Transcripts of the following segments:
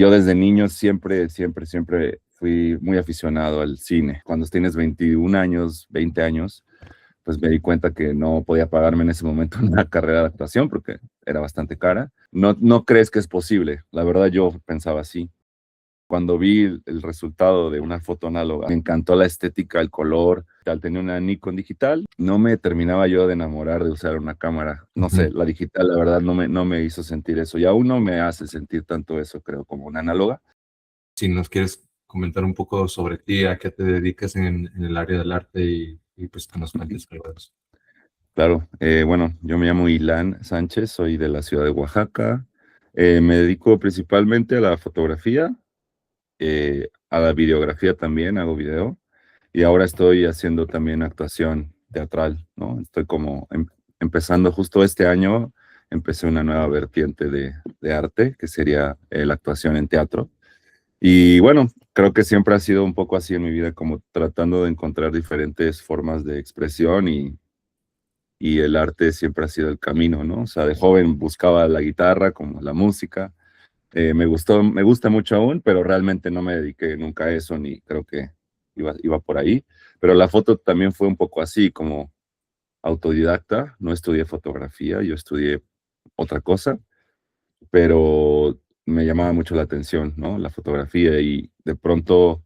Yo desde niño siempre fui muy aficionado al cine. Cuando tienes 21 años, 20 años, pues me di cuenta que no podía pagarme en ese momento una carrera de actuación porque era bastante cara. No crees que es posible. La verdad yo pensaba así. Cuando vi el resultado de una foto análoga, me encantó la estética, el color. Al tener una Nikon digital, no me terminaba yo de enamorar de usar una cámara. No sé, Ujú. la digital, la verdad, no me hizo sentir eso. Y aún no me hace sentir tanto eso, creo, como una análoga. Si nos quieres comentar un poco sobre ti, a qué te dedicas en el área del arte y pues que nos cuentes algo de eso. Claro, bueno, yo me llamo Ilan Sánchez, soy de la ciudad de Oaxaca. Me dedico principalmente a la fotografía, a la videografía también, hago video. Y ahora estoy haciendo también actuación teatral, ¿no? Estoy como empezando justo este año, empecé una nueva vertiente de arte, que sería la actuación en teatro. Y bueno, creo que siempre ha sido un poco así en mi vida, como tratando de encontrar diferentes formas de expresión y el arte siempre ha sido el camino, ¿no? O sea, de joven buscaba la guitarra, como la música. Me gusta mucho aún, pero realmente no me dediqué nunca a eso, ni creo que iba por ahí. Pero la foto también fue un poco así, como autodidacta. No estudié fotografía, yo estudié otra cosa, pero me llamaba mucho la atención, ¿no? La fotografía y de pronto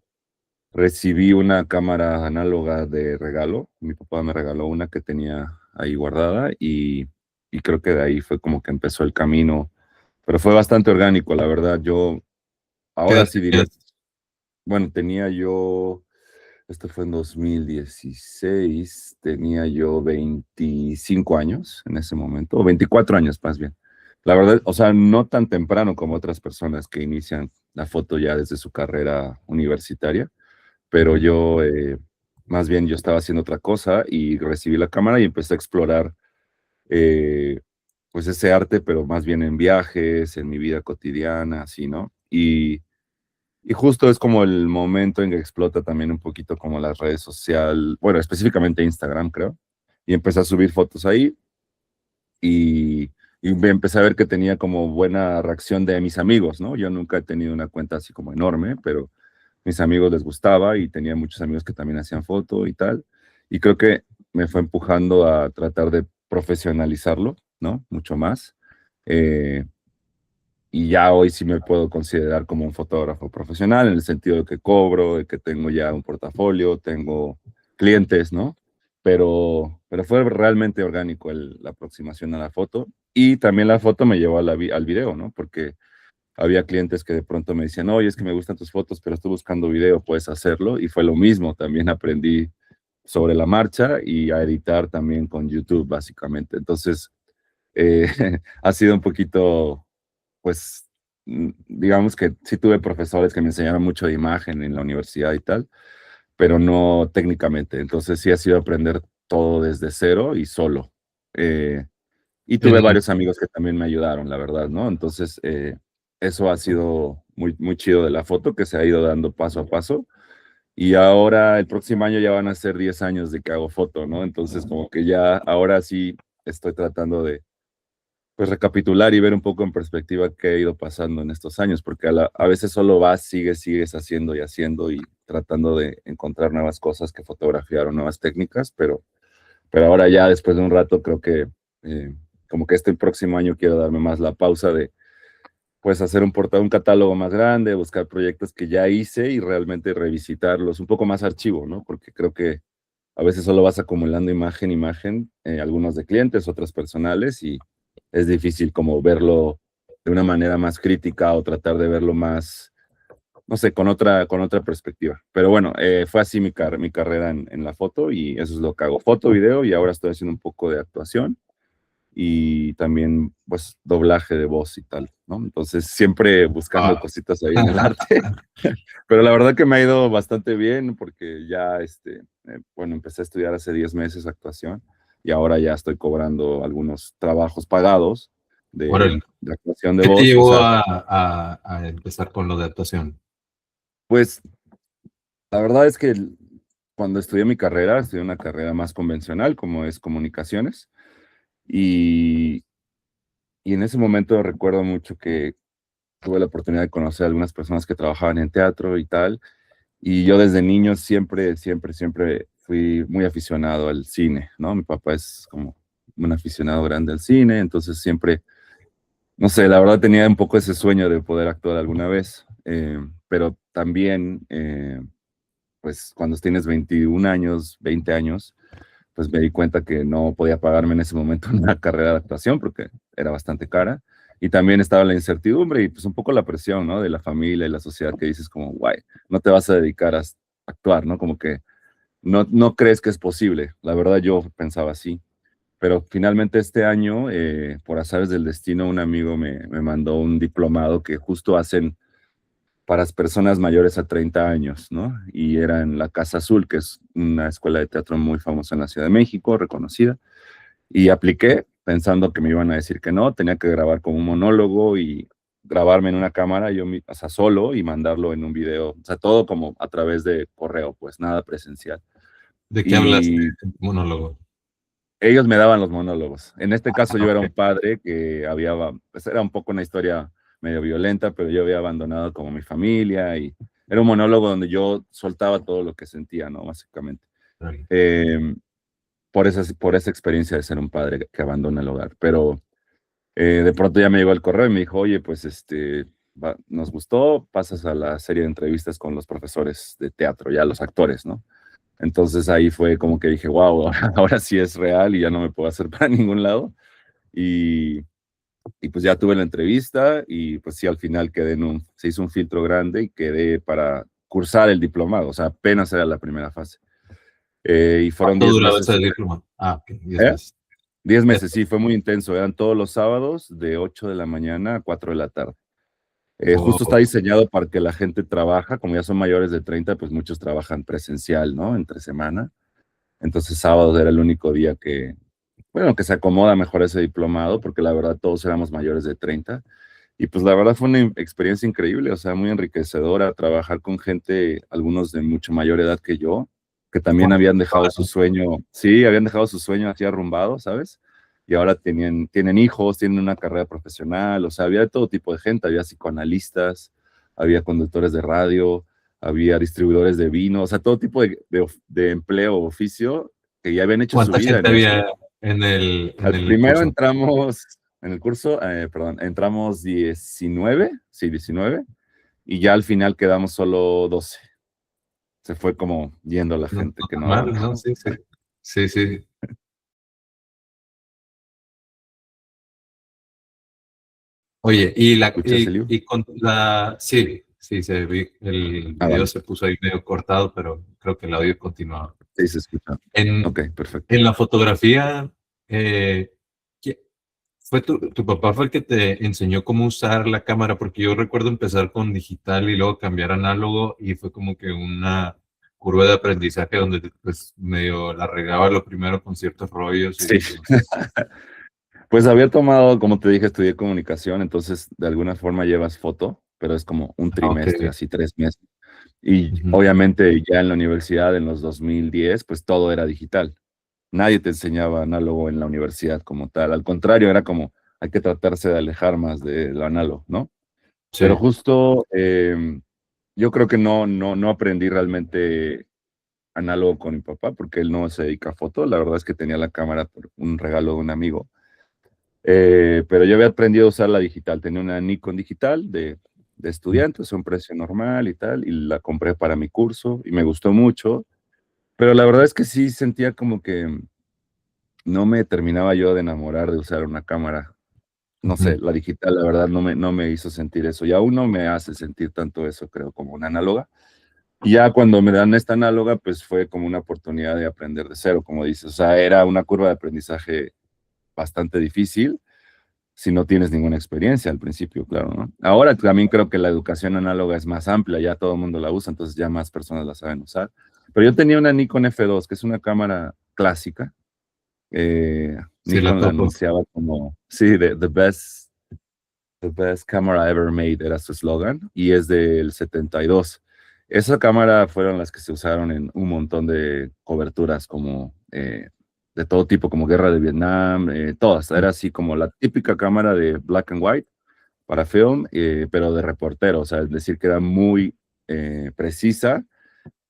recibí una cámara análoga de regalo. Mi papá me regaló una que tenía ahí guardada y creo que de ahí fue como que empezó el camino, pero fue bastante orgánico, la verdad. Yo ¿Qué ahora edad sí diría, tenías? bueno, esto fue en 2016, tenía yo 25 años en ese momento, o 24 años más bien. La verdad, o sea, no tan temprano como otras personas que inician la foto ya desde su carrera universitaria, pero Ujú. yo, más bien yo estaba haciendo otra cosa y recibí la cámara y empecé a explorar, eh, pues ese arte, pero más bien en viajes, en mi vida cotidiana, así, ¿no? Y justo es como el momento en que explota también un poquito como las redes sociales, bueno, específicamente Instagram, creo, y empecé a subir fotos ahí y, y me empecé a ver que tenía como buena reacción de mis amigos, ¿no? Yo nunca he tenido una cuenta así como enorme, pero mis amigos les gustaba y tenía muchos amigos que también hacían foto y tal. Y creo que me fue empujando a tratar de profesionalizarlo, ¿no? Mucho más. Eh, y ya hoy sí me puedo considerar como un fotógrafo profesional en el sentido de que cobro, de que tengo ya un portafolio, tengo clientes, ¿no? Pero fue realmente orgánico la aproximación a la foto y también la foto me llevó al video, ¿no? Porque había clientes que de pronto me decían, oye, es que me gustan tus fotos, pero estoy buscando video, puedes hacerlo. Y fue lo mismo, también aprendí sobre la marcha y a editar también con YouTube, básicamente. Entonces, eh, ha sido un poquito, pues, digamos que sí tuve profesores que me enseñaron mucho de imagen en la universidad y tal, pero no técnicamente. Entonces, sí ha sido aprender todo desde cero y solo. Eh, y tuve En- varios amigos que también me ayudaron, la verdad, ¿no? Entonces, eso ha sido muy, muy chido de la foto, que se ha ido dando paso a paso. Y ahora, el próximo año ya van a ser 10 años de que hago foto, ¿no? Entonces, como que ya, ahora sí estoy tratando de, pues, recapitular y ver un poco en perspectiva qué ha ido pasando en estos años, porque a veces solo vas, sigues haciendo y haciendo y tratando de encontrar nuevas cosas que fotografiar o nuevas técnicas, pero ahora ya después de un rato creo que como que este próximo año quiero darme más la pausa de pues hacer un catálogo más grande, buscar proyectos que ya hice y realmente revisitarlos, un poco más archivo, ¿no? Porque creo que a veces solo vas acumulando imagen, algunos de clientes, otras personales y es difícil como verlo de una manera más crítica o tratar de verlo más, no sé, con otra perspectiva. Pero bueno, fue así mi carrera en la foto y eso es lo que hago, foto, video y ahora estoy haciendo un poco de actuación y también pues doblaje de voz y tal, ¿no? Entonces siempre buscando ah, cositas ahí en el arte, pero la verdad que me ha ido bastante bien porque ya, bueno, empecé a estudiar hace 10 meses actuación y ahora ya estoy cobrando algunos trabajos pagados de, Órale. de actuación de ¿Qué te voz, o llevó sea, a empezar con lo de actuación? pues la verdad es que cuando estudié una carrera más convencional como es comunicaciones y, y en ese momento recuerdo mucho que tuve la oportunidad de conocer a algunas personas que trabajaban en teatro y tal. Y yo desde niño siempre fui muy aficionado al cine, ¿no? Mi papá es como un aficionado grande al cine, entonces siempre, no sé, la verdad tenía un poco ese sueño de poder actuar alguna vez, pero también, pues cuando tienes 21 años, 20 años, pues me di cuenta que no podía pagarme en ese momento una carrera de actuación porque era bastante cara. Y también estaba la incertidumbre y pues un poco la presión, ¿no? De la familia y la sociedad que dices como, guay, no te vas a dedicar a actuar, ¿no? Como que no crees que es posible. La verdad yo pensaba así. Pero finalmente este año, por azares del destino, un amigo me mandó un diplomado que justo hacen para las personas mayores a 30 años, ¿no? Y era en la Casa Azul, que es una escuela de teatro muy famosa en la Ciudad de México, reconocida. Y apliqué pensando que me iban a decir que no, tenía que grabar como un monólogo y grabarme en una cámara, o sea, solo y mandarlo en un video, o sea, todo como a través de correo, pues nada presencial. ¿De qué hablas Y en tu monólogo? ellos me daban los monólogos. En este caso Ah, yo era ok. un padre que pues era un poco una historia medio violenta, pero yo había abandonado como mi familia y era un monólogo donde yo soltaba todo lo que sentía, ¿no? Básicamente. Vale. Eh, por esa experiencia de ser un padre que abandona el hogar. Pero de pronto ya me llegó el correo y me dijo, oye, pues nos gustó, pasas a la serie de entrevistas con los profesores de teatro, ya los actores, ¿no? Entonces ahí fue como que dije, wow, ahora sí es real y ya no me puedo hacer para ningún lado. Y, y pues ya tuve la entrevista y pues sí, al final se hizo un filtro grande y quedé para cursar el diplomado, o sea, apenas era la primera fase. Y fueron ¿Cuánto 10 duraba ese meses. diploma? Ah, ok, 10 ¿Eh? meses. 10 10 meses, sí, fue muy intenso. Eran todos los sábados de 8 de la mañana a 4 de la tarde. Justo está o diseñado para que la gente trabaja, como ya son mayores de 30 pues muchos trabajan presencial, ¿no? Entre semana. Entonces sábado era el único día bueno, que se acomoda mejor ese diplomado, porque la verdad todos éramos mayores de 30. Y pues la verdad fue una experiencia increíble, o sea, muy enriquecedora trabajar con gente, algunos de mucho mayor edad que yo, que también con habían tu dejado papá, su ¿no? sueño, sí, habían dejado su sueño así arrumbado, ¿sabes? Y ahora tienen hijos, tienen una carrera profesional, o sea, había de todo tipo de gente, había psicoanalistas, había conductores de radio, había distribuidores de vino, o sea, todo tipo de empleo o oficio que ya habían hecho su ¿Cuánta vida gente en eso. había en Al el primero curso? entramos en el curso, perdón, entramos 19, sí, 19, y ya al final quedamos solo 12. Se fue como yendo la No, gente no que tan no, mal, ¿no? Sí, sí. Sí, sí. Oye, ¿escuchas, Eliu? y con sí, sí, el Ah, video vale, se puso ahí medio cortado, pero creo que el audio continuaba. sí se escucha. En, Ok, perfecto. en la fotografía, eh, ¿qui- ¿fue tu papá fue el que te enseñó cómo usar la cámara? Porque yo recuerdo empezar con digital y luego cambiar a análogo y fue como que una curva de aprendizaje donde pues medio la regaba lo primero con ciertos rollos y Sí, después. pues había tomado, como te dije, estudié comunicación, entonces de alguna forma llevas foto, pero es como un Ah, ok. trimestre, así 3 meses. Y Ujú. obviamente ya en la universidad, en los 2010, pues todo era digital. Nadie te enseñaba análogo en la universidad como tal. Al contrario, era como hay que tratarse de alejar más de lo análogo, ¿no? Pero Sí. justo yo creo que no aprendí realmente análogo con mi papá porque él no se dedica a foto. La verdad es que tenía la cámara por un regalo de un amigo. Pero yo había aprendido a usar la digital. Tenía una Nikon digital de estudiantes, un precio normal y tal, y la compré para mi curso y me gustó mucho. Pero la verdad es que sí sentía como que no me terminaba yo de enamorar de usar una cámara. No sé, Ujú. la digital, la verdad, no me hizo sentir eso. Y aún no me hace sentir tanto eso, creo, como una análoga. Y ya cuando me dan esta análoga, pues fue como una oportunidad de aprender de cero, como dices. O sea, era una curva de aprendizaje bastante difícil si no tienes ninguna experiencia al principio, claro, ¿no? Ahora también creo que la educación análoga es más amplia, ya todo el mundo la usa, entonces ya más personas la saben usar. Pero yo tenía una Nikon F2, que es una cámara clásica. Eh, Sí, la Nikon la topo. anunciaba como, sí, the best camera ever made, era su eslogan, y es del 72. Esa cámara fueron las que se usaron en un montón de coberturas como de todo tipo, como Guerra de Vietnam, todas. Era así como la típica cámara de black and white, para film, pero de reportero, o sea, es decir, que era muy precisa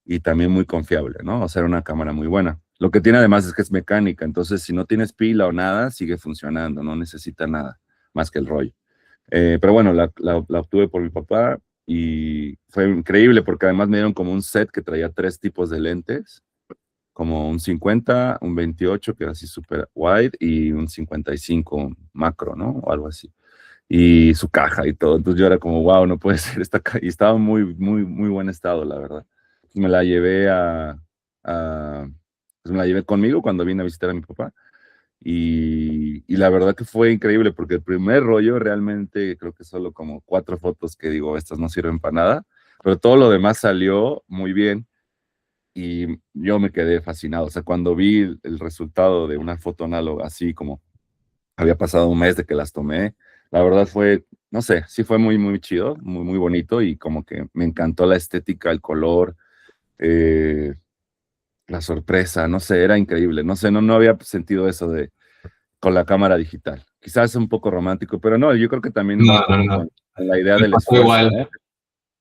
y también muy confiable, ¿no? O sea, era una cámara muy buena. Lo que tiene además es que es mecánica, entonces si no tienes pila o nada, sigue funcionando, no necesita nada más que el rollo. Pero bueno, la obtuve por mi papá y fue increíble porque además me dieron como un set que traía 3 tipos de lentes, como un 50, un 28 que era así súper wide y un 55 macro, ¿no? O algo así. Y su caja y todo. Entonces yo era como, wow, no puede ser esta caja. Y estaba muy, muy, muy buen estado, la verdad. Me la llevé pues me la llevé conmigo cuando vine a visitar a mi papá. Y la verdad que fue increíble porque el primer rollo realmente creo que solo como 4 fotos que digo, estas no sirven para nada, pero todo lo demás salió muy bien y yo me quedé fascinado. O sea, cuando vi el resultado de una foto análoga, así como había pasado un mes de que las tomé, la verdad fue, no sé, sí fue muy, muy chido, muy, muy bonito y como que me encantó la estética, el color, eh, la sorpresa, no sé, era increíble. No sé, no había sentido eso de con la cámara digital. Quizás es un poco romántico, pero no, yo creo que también va No, un no, poco no. con la idea Me del pasó esfuerzo, igual. ¿no?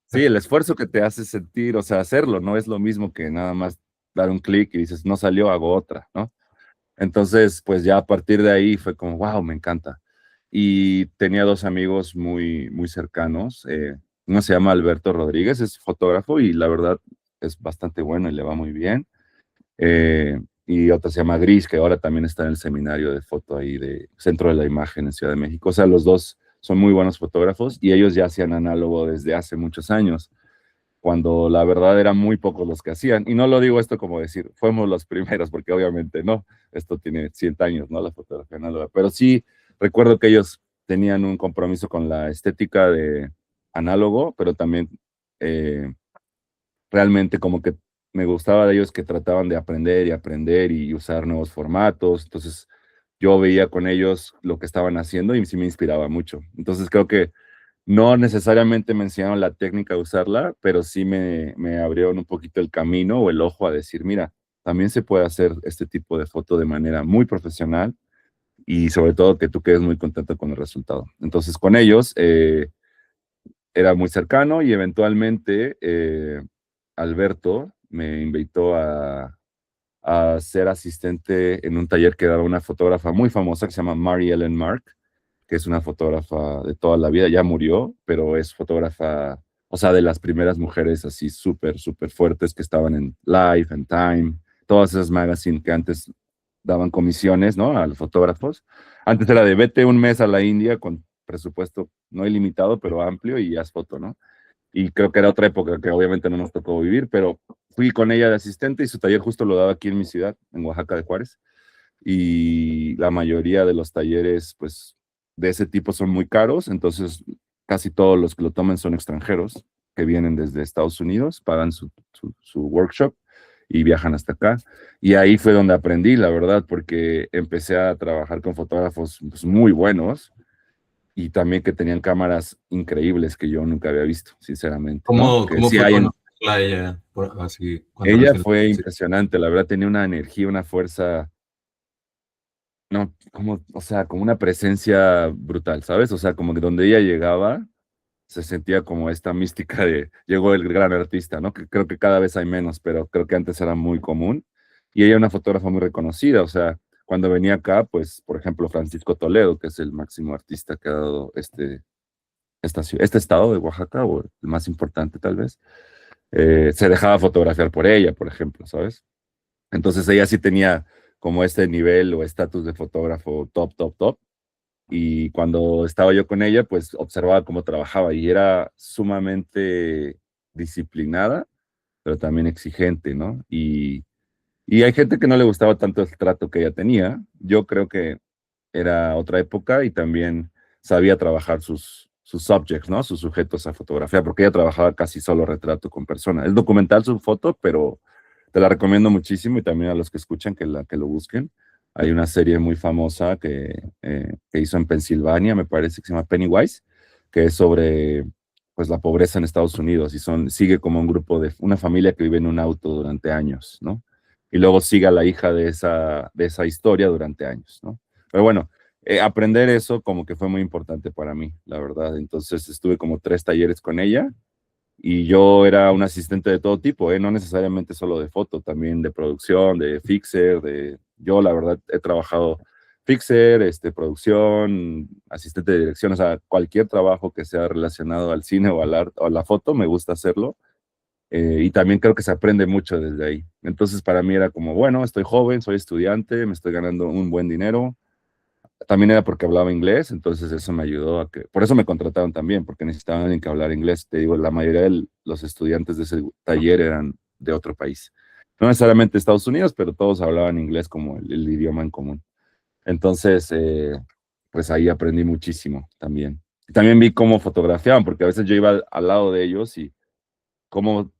Sí, el esfuerzo que te hace sentir, o sea, hacerlo, no es lo mismo que nada más dar un clic y dices, no salió, hago otra, ¿no? Entonces, pues ya a partir de ahí fue como, wow, me encanta. Y tenía 2 amigos muy, muy cercanos. Uno se llama Alberto Rodríguez, es fotógrafo y la verdad es bastante bueno y le va muy bien. Y otro se llama Gris, que ahora también está en el seminario de foto ahí de Centro de la Imagen en Ciudad de México. O sea, los dos son muy buenos fotógrafos y ellos ya hacían análogo desde hace muchos años, cuando la verdad eran muy pocos los que hacían. Y no lo digo esto como decir, fuimos los primeros, porque obviamente no, esto tiene 100 años, ¿no? La fotografía análoga. Pero sí recuerdo que ellos tenían un compromiso con la estética de análogo, pero también realmente como que me gustaba de ellos que trataban de aprender y usar nuevos formatos. Entonces yo veía con ellos lo que estaban haciendo y sí me inspiraba mucho. Entonces creo que no necesariamente me enseñaron la técnica de usarla, pero sí me abrieron un poquito el camino o el ojo a decir, mira, también se puede hacer este tipo de foto de manera muy profesional y sobre todo que tú quedes muy contento con el resultado. Entonces con ellos era muy cercano y eventualmente Alberto me invitó a ser asistente en un taller que daba una fotógrafa muy famosa que se llama Mary Ellen Mark, que es una fotógrafa de toda la vida, ya murió, pero es fotógrafa, o sea, de las primeras mujeres así súper, súper fuertes que estaban en Life, en Time, todas esas magazines que antes daban comisiones, ¿no? A los fotógrafos. Antes era de vete un mes a la India con presupuesto no ilimitado, pero amplio y haz foto, ¿no? Y creo que era otra época que obviamente no nos tocó vivir, pero fui con ella de asistente y su taller justo lo daba aquí en mi ciudad, en Oaxaca de Juárez. Y la mayoría de los talleres, pues, de ese tipo son muy caros, entonces casi todos los que lo toman son extranjeros que vienen desde Estados Unidos, pagan su workshop y viajan hasta acá. Y ahí fue donde aprendí, la verdad, porque empecé a trabajar con fotógrafos pues, muy buenos y también que tenían cámaras increíbles que yo nunca había visto, sinceramente, ¿no? Que ¿Cómo sí fue hay en... conocerla a ella? Así, cuando Ella recién... fue Sí. impresionante, la verdad, tenía una energía, una fuerza, no, como, o sea, como una presencia brutal, ¿sabes? O sea, como que donde ella llegaba, se sentía como esta mística de llegó el gran artista, ¿no? Que creo que cada vez hay menos, pero creo que antes era muy común. Y ella una fotógrafa muy reconocida, o sea, cuando venía acá, pues, por ejemplo, Francisco Toledo, que es el máximo artista que ha dado este estado de Oaxaca, o el más importante tal vez, se dejaba fotografiar por ella, por ejemplo, ¿sabes? Entonces ella sí tenía como este nivel o estatus de fotógrafo top, top, top. Y cuando estaba yo con ella, pues observaba cómo trabajaba y era sumamente disciplinada, pero también exigente, ¿no? Y hay gente que no le gustaba tanto el trato que ella tenía. Yo creo que era otra época y también sabía trabajar sus subjects, ¿no? Sus sujetos a fotografía, porque ella trabajaba casi solo retrato con persona. Es documental su foto, pero te la recomiendo muchísimo y también a los que escuchan que lo busquen. Hay una serie muy famosa que hizo en Pensilvania, me parece que se llama Pennywise, que es sobre pues la pobreza en Estados Unidos y sigue como un grupo de una familia que vive en un auto durante años, ¿no? Y luego sigue a la hija de esa historia durante años, ¿no? Pero bueno, aprender eso como que fue muy importante para mí, la verdad. Entonces estuve como 3 talleres con ella y yo era un asistente de todo tipo, no necesariamente solo de foto, también de producción, de fixer, yo la verdad he trabajado fixer, producción, asistente de dirección, o sea, cualquier trabajo que sea relacionado al cine o al arte o a la foto, me gusta hacerlo. Y también creo que se aprende mucho desde ahí. Entonces para mí era como, bueno, estoy joven, soy estudiante, me estoy ganando un buen dinero. También era porque hablaba inglés, entonces eso me ayudó a que, por eso me contrataron también, porque necesitaban alguien que hablara inglés. Te digo, la mayoría de los estudiantes de ese taller eran de otro país. No necesariamente Estados Unidos, pero todos hablaban inglés como el idioma en común. Entonces, pues ahí aprendí muchísimo también. También vi cómo fotografiaban, porque a veces yo iba al lado de ellos y cómo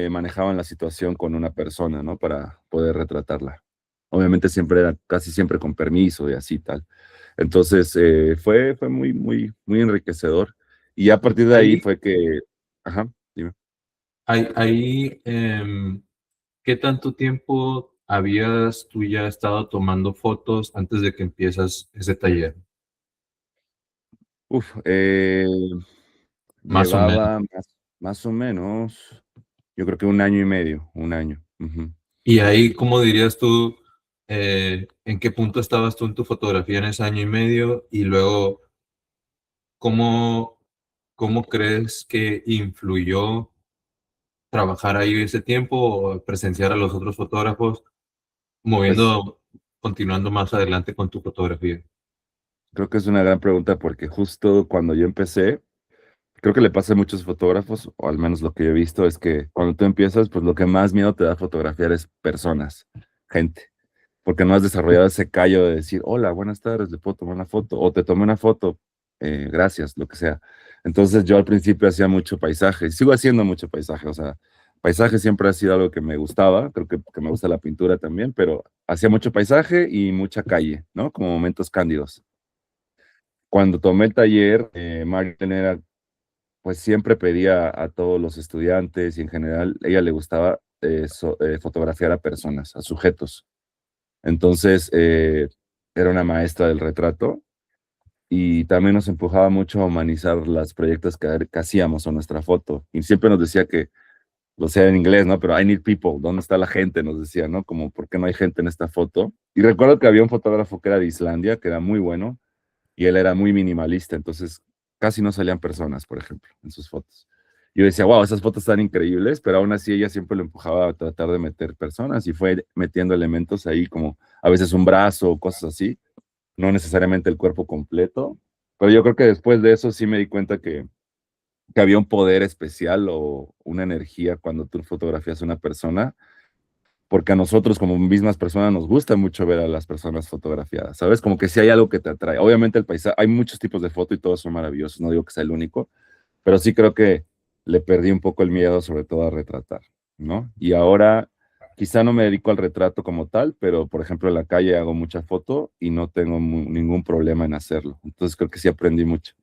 manejaban la situación con una persona, ¿no? Para poder retratarla. Obviamente siempre era, casi siempre con permiso y así tal. Entonces fue muy, muy, muy enriquecedor. Y a partir de ahí Ahí, fue que, ajá, dime. ahí, ¿qué tanto tiempo habías tú ya estado tomando fotos antes de que empiezas ese taller? Uf, Más o menos. llevaba más o menos, yo creo que un año y medio, un año. Ujú. Y ahí, ¿cómo dirías tú, en qué punto estabas tú en tu fotografía en ese año y medio? Y luego, ¿cómo, cómo crees que influyó trabajar ahí ese tiempo o presenciar a los otros fotógrafos, Pues continuando más adelante con tu fotografía? creo que es una gran pregunta porque justo cuando yo empecé, creo que le pasa a muchos fotógrafos, o al menos lo que yo he visto, es que cuando tú empiezas, pues lo que más miedo te da fotografiar es personas, gente, porque no has desarrollado ese callo de decir, hola, buenas tardes, le puedo tomar una foto, o te tomé una foto, gracias, lo que sea. Entonces yo al principio hacía mucho paisaje, y sigo haciendo mucho paisaje, o sea, paisaje siempre ha sido algo que me gustaba, creo que me gusta la pintura también, pero hacía mucho paisaje y mucha calle, ¿no? Como momentos cándidos. Cuando tomé el taller, Marlene era pues siempre pedía a todos los estudiantes y en general, ella le gustaba fotografiar a personas, a sujetos. Entonces, era una maestra del retrato y también nos empujaba mucho a humanizar los proyectos que hacíamos o nuestra foto. Y siempre nos decía que, o sea, en inglés, ¿no? Pero I need people, ¿dónde está la gente? Nos decía, ¿no? Como, ¿por qué no hay gente en esta foto? Y recuerdo que había un fotógrafo que era de Islandia, que era muy bueno, y él era muy minimalista, entonces casi no salían personas, por ejemplo, en sus fotos. Yo decía, wow, esas fotos están increíbles, pero aún así ella siempre lo empujaba a tratar de meter personas y fue metiendo elementos ahí como a veces un brazo o cosas así, no necesariamente el cuerpo completo, pero yo creo que después de eso sí me di cuenta que había un poder especial o una energía cuando tú fotografías a una persona porque a nosotros como mismas personas nos gusta mucho ver a las personas fotografiadas, ¿sabes? Como que si hay algo que te atrae. Obviamente el paisaje, hay muchos tipos de foto y todos son maravillosos, no digo que sea el único, pero sí creo que le perdí un poco el miedo, sobre todo a retratar, ¿no? Y ahora quizá no me dedico al retrato como tal, pero por ejemplo en la calle hago mucha foto y no tengo ningún problema en hacerlo. Entonces creo que sí aprendí mucho.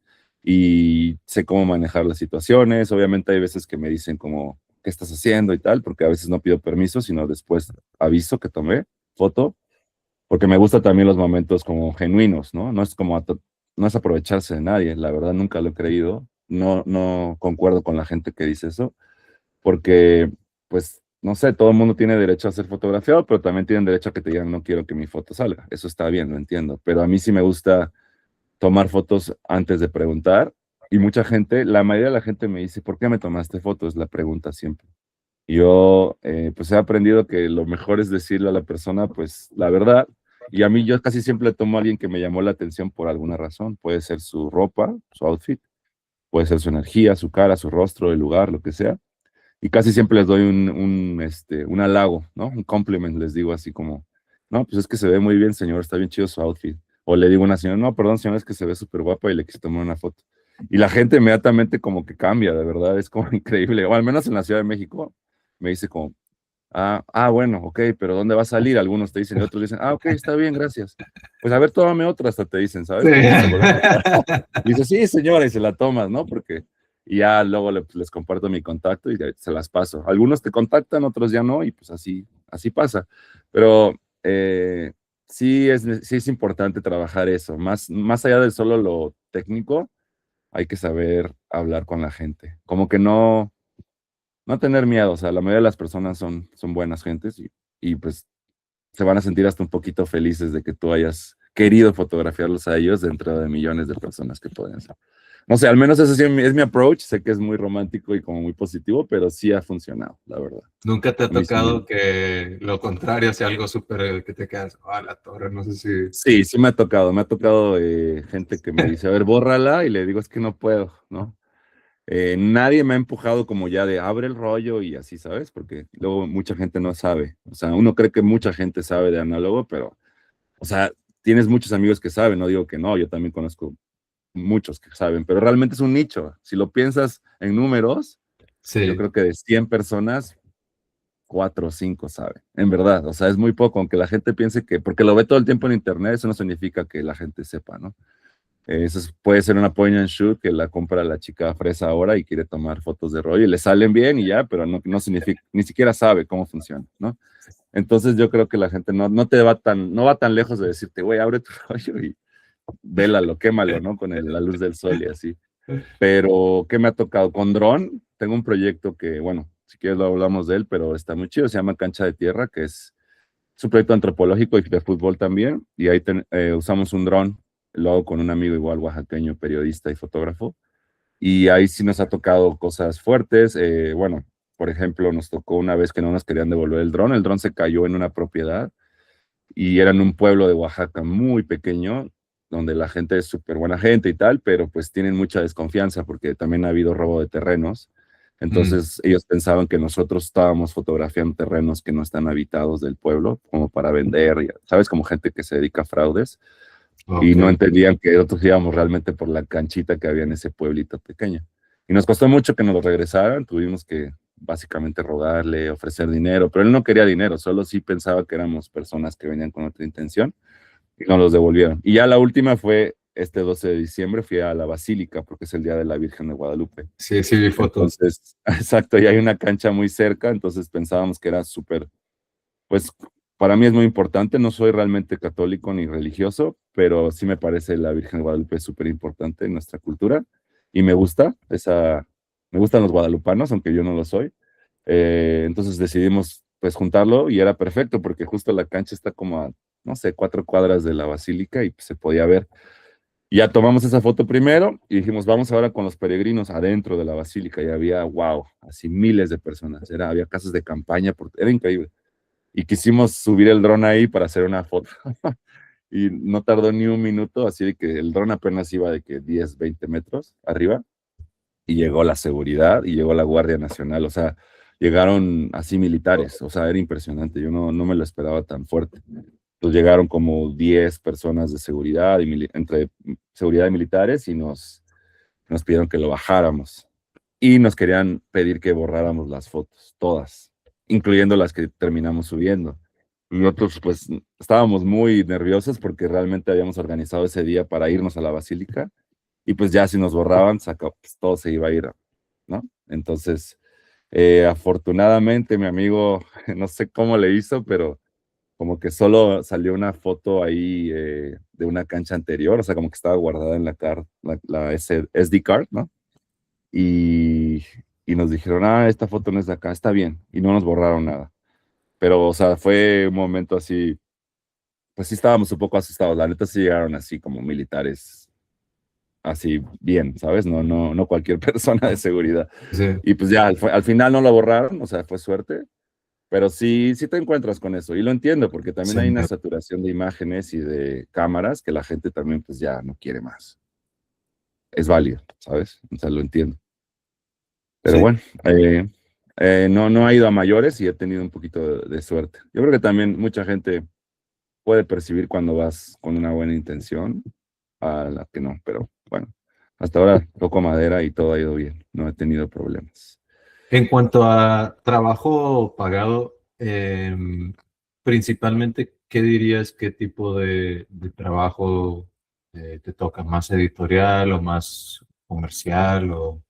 Y sé cómo manejar las situaciones. Obviamente hay veces que me dicen como, ¿qué estás haciendo y tal? Porque a veces no pido permiso, sino después aviso que tomé foto, porque me gusta también los momentos como genuinos, ¿no? No es como, no es aprovecharse de nadie, la verdad nunca lo he creído. No, no concuerdo con la gente que dice eso, porque, pues, no sé, todo el mundo tiene derecho a ser fotografiado, pero también tienen derecho a que te digan, no quiero que mi foto salga. Eso está bien, lo entiendo, pero a mí sí me gusta tomar fotos antes de preguntar. Y mucha gente, la mayoría de la gente me dice, ¿por qué me tomaste fotos? La pregunta siempre. Y yo, pues he aprendido que lo mejor es decirle a la persona, pues, la verdad. Y a mí yo casi siempre tomo a alguien que me llamó la atención por alguna razón. Puede ser su ropa, su outfit, puede ser su energía, su cara, su rostro, el lugar, lo que sea. Y casi siempre les doy un halago, ¿no? Un compliment, les digo así como, no, pues es que se ve muy bien, señor, está bien chido su outfit. O le digo a una señora, no, perdón, señor, es que se ve súper guapa y le quise tomar una foto. Y la gente inmediatamente como que cambia, de verdad, es como increíble. O al menos en la Ciudad de México me dice como, bueno, ok, pero ¿dónde va a salir? Algunos te dicen y otros dicen, ok, está bien, gracias. Pues a ver, tómame otra, hasta te dicen, Sí. ¿sabes? Como que se vuelven y dice, sí, señora, y se la tomas, ¿no? Porque y ya luego les comparto mi contacto y se las paso. Algunos te contactan, otros ya no, y pues así pasa. Pero sí es importante trabajar eso. Más allá de solo lo técnico, hay que saber hablar con la gente. Como que no tener miedo. O sea, la mayoría de las personas son buenas gentes y pues se van a sentir hasta un poquito felices de que tú hayas querido fotografiarlos a ellos dentro de millones de personas que pueden ser. No sé, al menos ese sí es mi approach. Sé que es muy romántico y como muy positivo, pero sí ha funcionado, la verdad. ¿Nunca te ha A mí sí tocado que lo contrario sea algo súper que te quedas, a la torre, no sé si... sí me ha tocado. Me ha tocado gente que me dice, a ver, bórrala, y le digo, es que no puedo, ¿no? Nadie me ha empujado como ya de abre el rollo y así, ¿sabes? Porque luego mucha gente no sabe. O sea, uno cree que mucha gente sabe de análogo, pero, o sea, tienes muchos amigos que saben, no digo que no, yo también conozco muchos que saben, pero realmente es un nicho. Si lo piensas en números, yo Sí, creo que de 100 personas, 4 o 5 saben, en verdad. O sea, es muy poco, aunque la gente piense que, porque lo ve todo el tiempo en internet, eso no significa que la gente sepa, ¿no? Puede ser una point and shoot que la compra la chica fresa ahora y quiere tomar fotos de rollo y le salen bien y ya, pero no significa, ni siquiera sabe cómo funciona, ¿no? Entonces yo creo que la gente no va tan lejos de decirte, güey, abre tu rollo y vélalo, quémalo, ¿no? Con la luz del sol y así. Pero, ¿qué me ha tocado? Con dron, tengo un proyecto que, bueno, si quieres lo hablamos de él, pero está muy chido, se llama Cancha de Tierra, que es un proyecto antropológico y de fútbol también, y ahí usamos un dron, lo hago con un amigo igual oaxaqueño, periodista y fotógrafo, y ahí sí nos ha tocado cosas fuertes. Bueno, por ejemplo, nos tocó una vez que no nos querían devolver el dron se cayó en una propiedad y era en un pueblo de Oaxaca muy pequeño, donde la gente es súper buena gente y tal, pero pues tienen mucha desconfianza porque también ha habido robo de terrenos. mm, Entonces ellos pensaban que nosotros estábamos fotografiando terrenos que no están habitados del pueblo, como para vender, ¿sabes? Como gente que se dedica a fraudes, y ok, no entendían que nosotros íbamos realmente por la canchita que había en ese pueblito pequeño. Y nos costó mucho que nos lo regresaran, tuvimos que básicamente rogarle, ofrecer dinero, pero él no quería dinero, solo sí pensaba que éramos personas que venían con otra intención y nos los devolvieron. Y ya la última fue este 12 de diciembre, fui a la Basílica porque es el Día de la Virgen de Guadalupe. sí, sí vi fotos. Entonces, exacto, y hay una cancha muy cerca, entonces pensábamos que era súper, pues para mí es muy importante, no soy realmente católico ni religioso, pero sí me parece la Virgen de Guadalupe súper importante en nuestra cultura y me gustan los guadalupanos, aunque yo no lo soy. Entonces decidimos pues juntarlo y era perfecto porque justo la cancha está como a, no sé, 4 cuadras de la basílica y pues, se podía ver. Y ya tomamos esa foto primero y dijimos, vamos ahora con los peregrinos adentro de la basílica y había, wow, así miles de personas, había casas de campaña, era increíble y quisimos subir el dron ahí para hacer una foto. Y no tardó ni un minuto, así de que el dron apenas iba de que 10, 20 metros arriba y llegó la seguridad y llegó la Guardia Nacional, o sea, llegaron así militares, o sea, era impresionante, yo no me lo esperaba tan fuerte. Entonces llegaron como 10 personas de seguridad, entre seguridad y militares, y nos pidieron que lo bajáramos. Y nos querían pedir que borráramos las fotos, todas, incluyendo las que terminamos subiendo. Y nosotros, pues, estábamos muy nerviosos porque realmente habíamos organizado ese día para irnos a la basílica. Y pues ya si nos borraban, pues, todo se iba a ir, ¿no? Entonces, afortunadamente, mi amigo, no sé cómo le hizo, pero como que solo salió una foto ahí de una cancha anterior, o sea, como que estaba guardada en la SD card, ¿no? y, y nos dijeron, esta foto no es de acá, está bien, y no nos borraron nada. Pero, o sea, fue un momento así, pues sí estábamos un poco asustados, la neta sí llegaron así como militares, así bien, ¿sabes? No cualquier persona de seguridad. Sí, Y pues ya, al final no lo borraron, o sea, fue suerte, pero sí te encuentras con eso, y lo entiendo, porque también sí, hay una saturación de imágenes y de cámaras que la gente también pues ya no quiere más. Es válido, ¿sabes? O sea, lo entiendo. Pero sí, bueno, no ha ido a mayores y he tenido un poquito de suerte. Yo creo que también mucha gente puede percibir cuando vas con una buena intención a la que no, pero bueno, hasta ahora toco madera y todo ha ido bien, no he tenido problemas. en cuanto a trabajo pagado, principalmente, ¿qué dirías? ¿Qué tipo de trabajo te toca? ¿Más editorial o más comercial? O...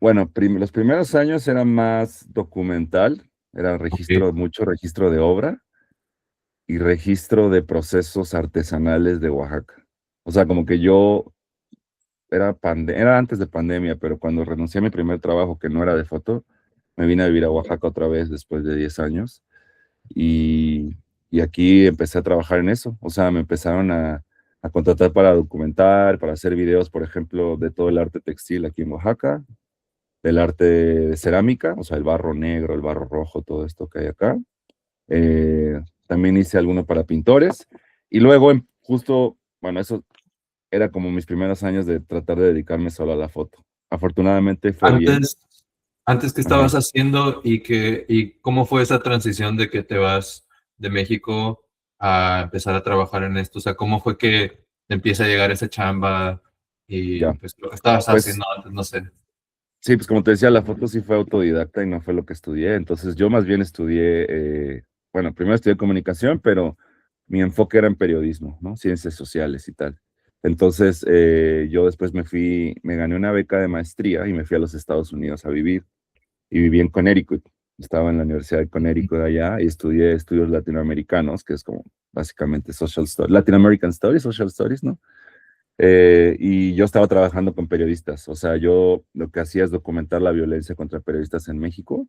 Bueno, los primeros años era más documental, era Ok, mucho registro de obra, y registro de procesos artesanales de Oaxaca. O sea, como que yo era antes de pandemia, pero cuando renuncié a mi primer trabajo, que no era de foto, me vine a vivir a Oaxaca otra vez después de 10 años y, y aquí empecé a trabajar en eso. O sea, me empezaron a contratar para documentar, para hacer videos, por ejemplo, de todo el arte textil aquí en Oaxaca, del arte de cerámica, o sea, el barro negro, el barro rojo, todo esto que hay acá. También hice alguno para pintores y luego justo, bueno, eso era como mis primeros años de tratar de dedicarme solo a la foto. Afortunadamente fue bien. Antes, antes ¿qué Ajá, estabas haciendo y cómo fue esa transición de que te vas de México a empezar a trabajar en esto? O sea, ¿cómo fue que te empieza a llegar esa chamba y ya. pues lo que estabas Pues haciendo antes? No sé. sí, pues como te decía, la foto sí fue autodidacta y no fue lo que estudié. Entonces yo más bien estudié, bueno, primero estudié comunicación, pero mi enfoque era en periodismo, ¿no? Ciencias sociales y tal. Entonces yo después me gané una beca de maestría y me fui a los Estados Unidos a vivir. Y viví en Connecticut. Estaba en la Universidad de Connecticut allá y estudié estudios latinoamericanos, que es como básicamente Social Studies, Latin American Studies, Social Studies, ¿no? Y yo estaba trabajando con periodistas, o sea, yo lo que hacía es documentar la violencia contra periodistas en México,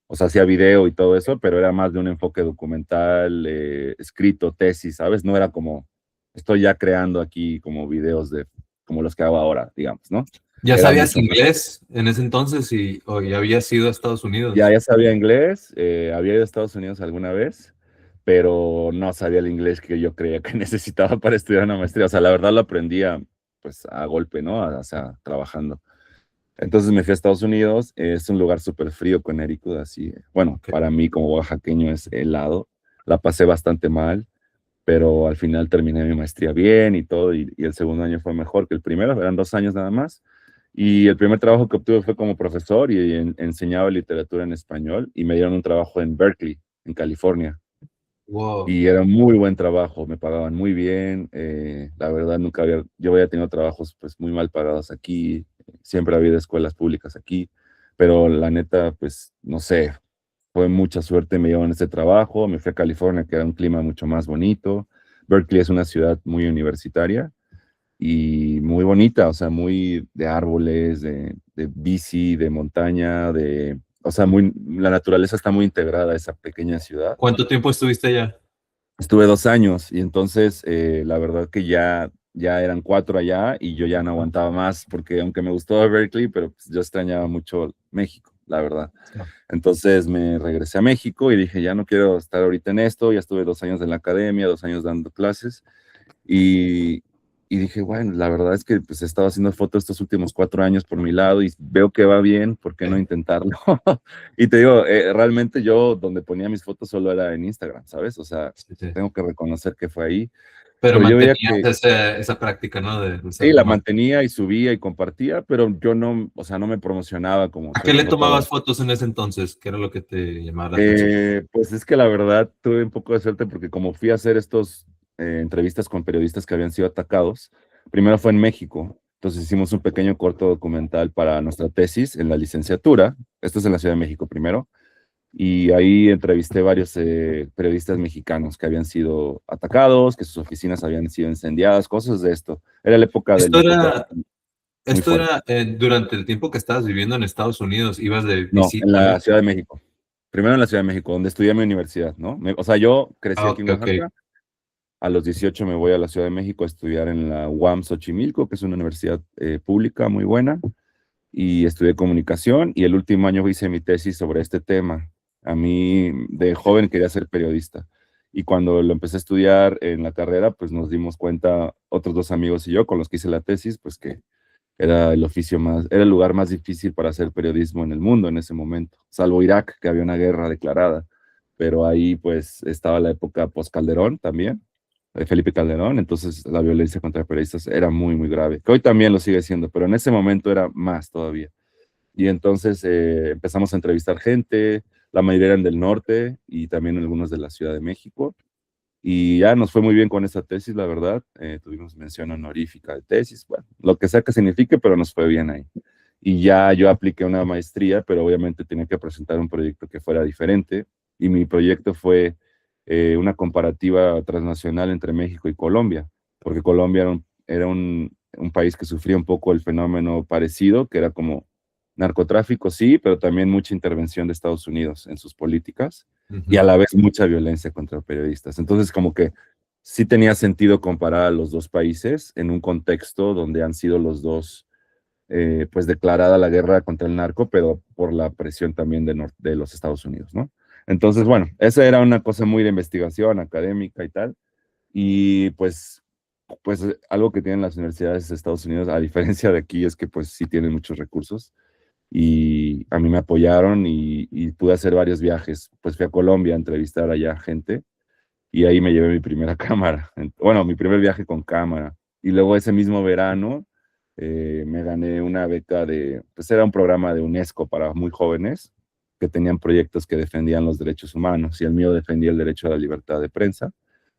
o sea, hacía video y todo eso, pero era más de un enfoque documental, escrito, tesis, ¿sabes? No era como, estoy ya creando aquí como videos como los que hago ahora, digamos, ¿no? ¿Ya Era sabías mucho más. inglés en ese entonces o ya habías ido a Estados Ya Unidos? sabía inglés, había ido a Estados Unidos alguna vez, pero no sabía el inglés que yo creía que necesitaba para estudiar una maestría. O sea, la verdad lo aprendía pues a golpe, ¿no? O sea, trabajando. Entonces me fui a Estados Unidos, es un lugar súper frío, Connecticut, así, bueno, Ok. para mí como oaxaqueño es helado. La pasé bastante mal, pero al final terminé mi maestría bien y todo, y el segundo año fue mejor que el primero, eran 2 años nada más. Y el primer trabajo que obtuve fue como profesor y enseñaba literatura en español y me dieron un trabajo en Berkeley, en California. Wow. Y era muy buen trabajo, me pagaban muy bien, la verdad yo había tenido trabajos pues muy mal pagados aquí, siempre ha habido escuelas públicas aquí, pero la neta pues no sé, fue mucha suerte, me llevaron ese trabajo, me fui a California que era un clima mucho más bonito. Berkeley es una ciudad muy universitaria y muy bonita, o sea, muy de árboles, de bici, de montaña, o sea, la naturaleza está muy integrada a esa pequeña ciudad. ¿Cuánto tiempo estuviste allá? Estuve 2 años y entonces la verdad que ya eran 4 allá y yo ya no aguantaba más porque aunque me gustó Berkeley, pero pues, yo extrañaba mucho México, la verdad. Entonces me regresé a México y dije, ya no quiero estar ahorita en esto, ya estuve 2 años en la academia, 2 años dando clases y, y dije, bueno, la verdad es que pues he estado haciendo fotos estos últimos 4 años por mi lado y veo que va bien, ¿por qué no intentarlo? Y te digo, realmente yo donde ponía mis fotos solo era en Instagram, ¿sabes? O sea, Sí, sí. tengo que reconocer que fue ahí, Pero pero yo veía mantenías que esa práctica, ¿no? De sí, estar la tomando. mantenía y subía y compartía, pero yo no, o sea, no me promocionaba como ¿A qué soy le fotógrafo. tomabas fotos en ese entonces? ¿Qué era lo que te llamaba la atención? Pues es que la verdad tuve un poco de suerte porque como fui a hacer estos entrevistas con periodistas que habían sido atacados, primero fue en México, entonces hicimos un pequeño corto documental para nuestra tesis en la licenciatura, esto es en la Ciudad de México primero, y ahí entrevisté varios periodistas mexicanos que habían sido atacados, que sus oficinas habían sido incendiadas, cosas de esto. Era la época del Esto era, narcotráfico muy esto fuerte. era durante el tiempo que estabas viviendo en Estados Unidos, ibas de No, en visita, la ¿eh? Ciudad de México. Primero en la Ciudad de México, donde estudié mi universidad, ¿no? O sea, yo crecí Ah, aquí en ok, ok. Oaxaca. A los 18 me voy a la Ciudad de México a estudiar en la UAM Xochimilco, que es una universidad pública muy buena, y estudié comunicación y el último año hice mi tesis sobre este tema. A mí de joven quería ser periodista y cuando lo empecé a estudiar en la carrera, pues nos dimos cuenta, otros dos amigos y yo, con los que hice la tesis, pues que era el lugar más difícil para hacer periodismo en el mundo en ese momento, salvo Irak, que había una guerra declarada, pero ahí pues estaba la época post-Calderón también, de Felipe Calderón, entonces la violencia contra periodistas era muy, muy grave, que hoy también lo sigue siendo, pero en ese momento era más todavía. Y entonces empezamos a entrevistar gente, la mayoría eran del norte y también algunos de la Ciudad de México, y ya nos fue muy bien con esa tesis, la verdad. Tuvimos mención honorífica de tesis, bueno, lo que sea que signifique, pero nos fue bien ahí. Y ya yo apliqué una maestría, pero obviamente tenía que presentar un proyecto que fuera diferente. Y mi proyecto fue una comparativa transnacional entre México y Colombia, porque Colombia era un país que sufría un poco el fenómeno parecido, que era como narcotráfico, sí, pero también mucha intervención de Estados Unidos en sus políticas y a Ujú. la vez mucha violencia contra periodistas. Entonces, como que sí tenía sentido comparar a los dos países en un contexto donde han sido los dos, pues declarada la guerra contra el narco, pero por la presión también de los Estados Unidos, ¿no? Entonces, bueno, esa era una cosa muy de investigación académica y tal. Y pues algo que tienen las universidades de Estados Unidos, a diferencia de aquí, es que pues sí tienen muchos recursos. Y a mí me apoyaron y pude hacer varios viajes. Pues fui a Colombia a entrevistar allá gente y ahí me llevé mi primera cámara. Bueno, mi primer viaje con cámara. Y luego ese mismo verano me gané una beca pues era un programa de UNESCO para muy jóvenes que tenían proyectos que defendían los derechos humanos y el mío defendía el derecho a la libertad de prensa.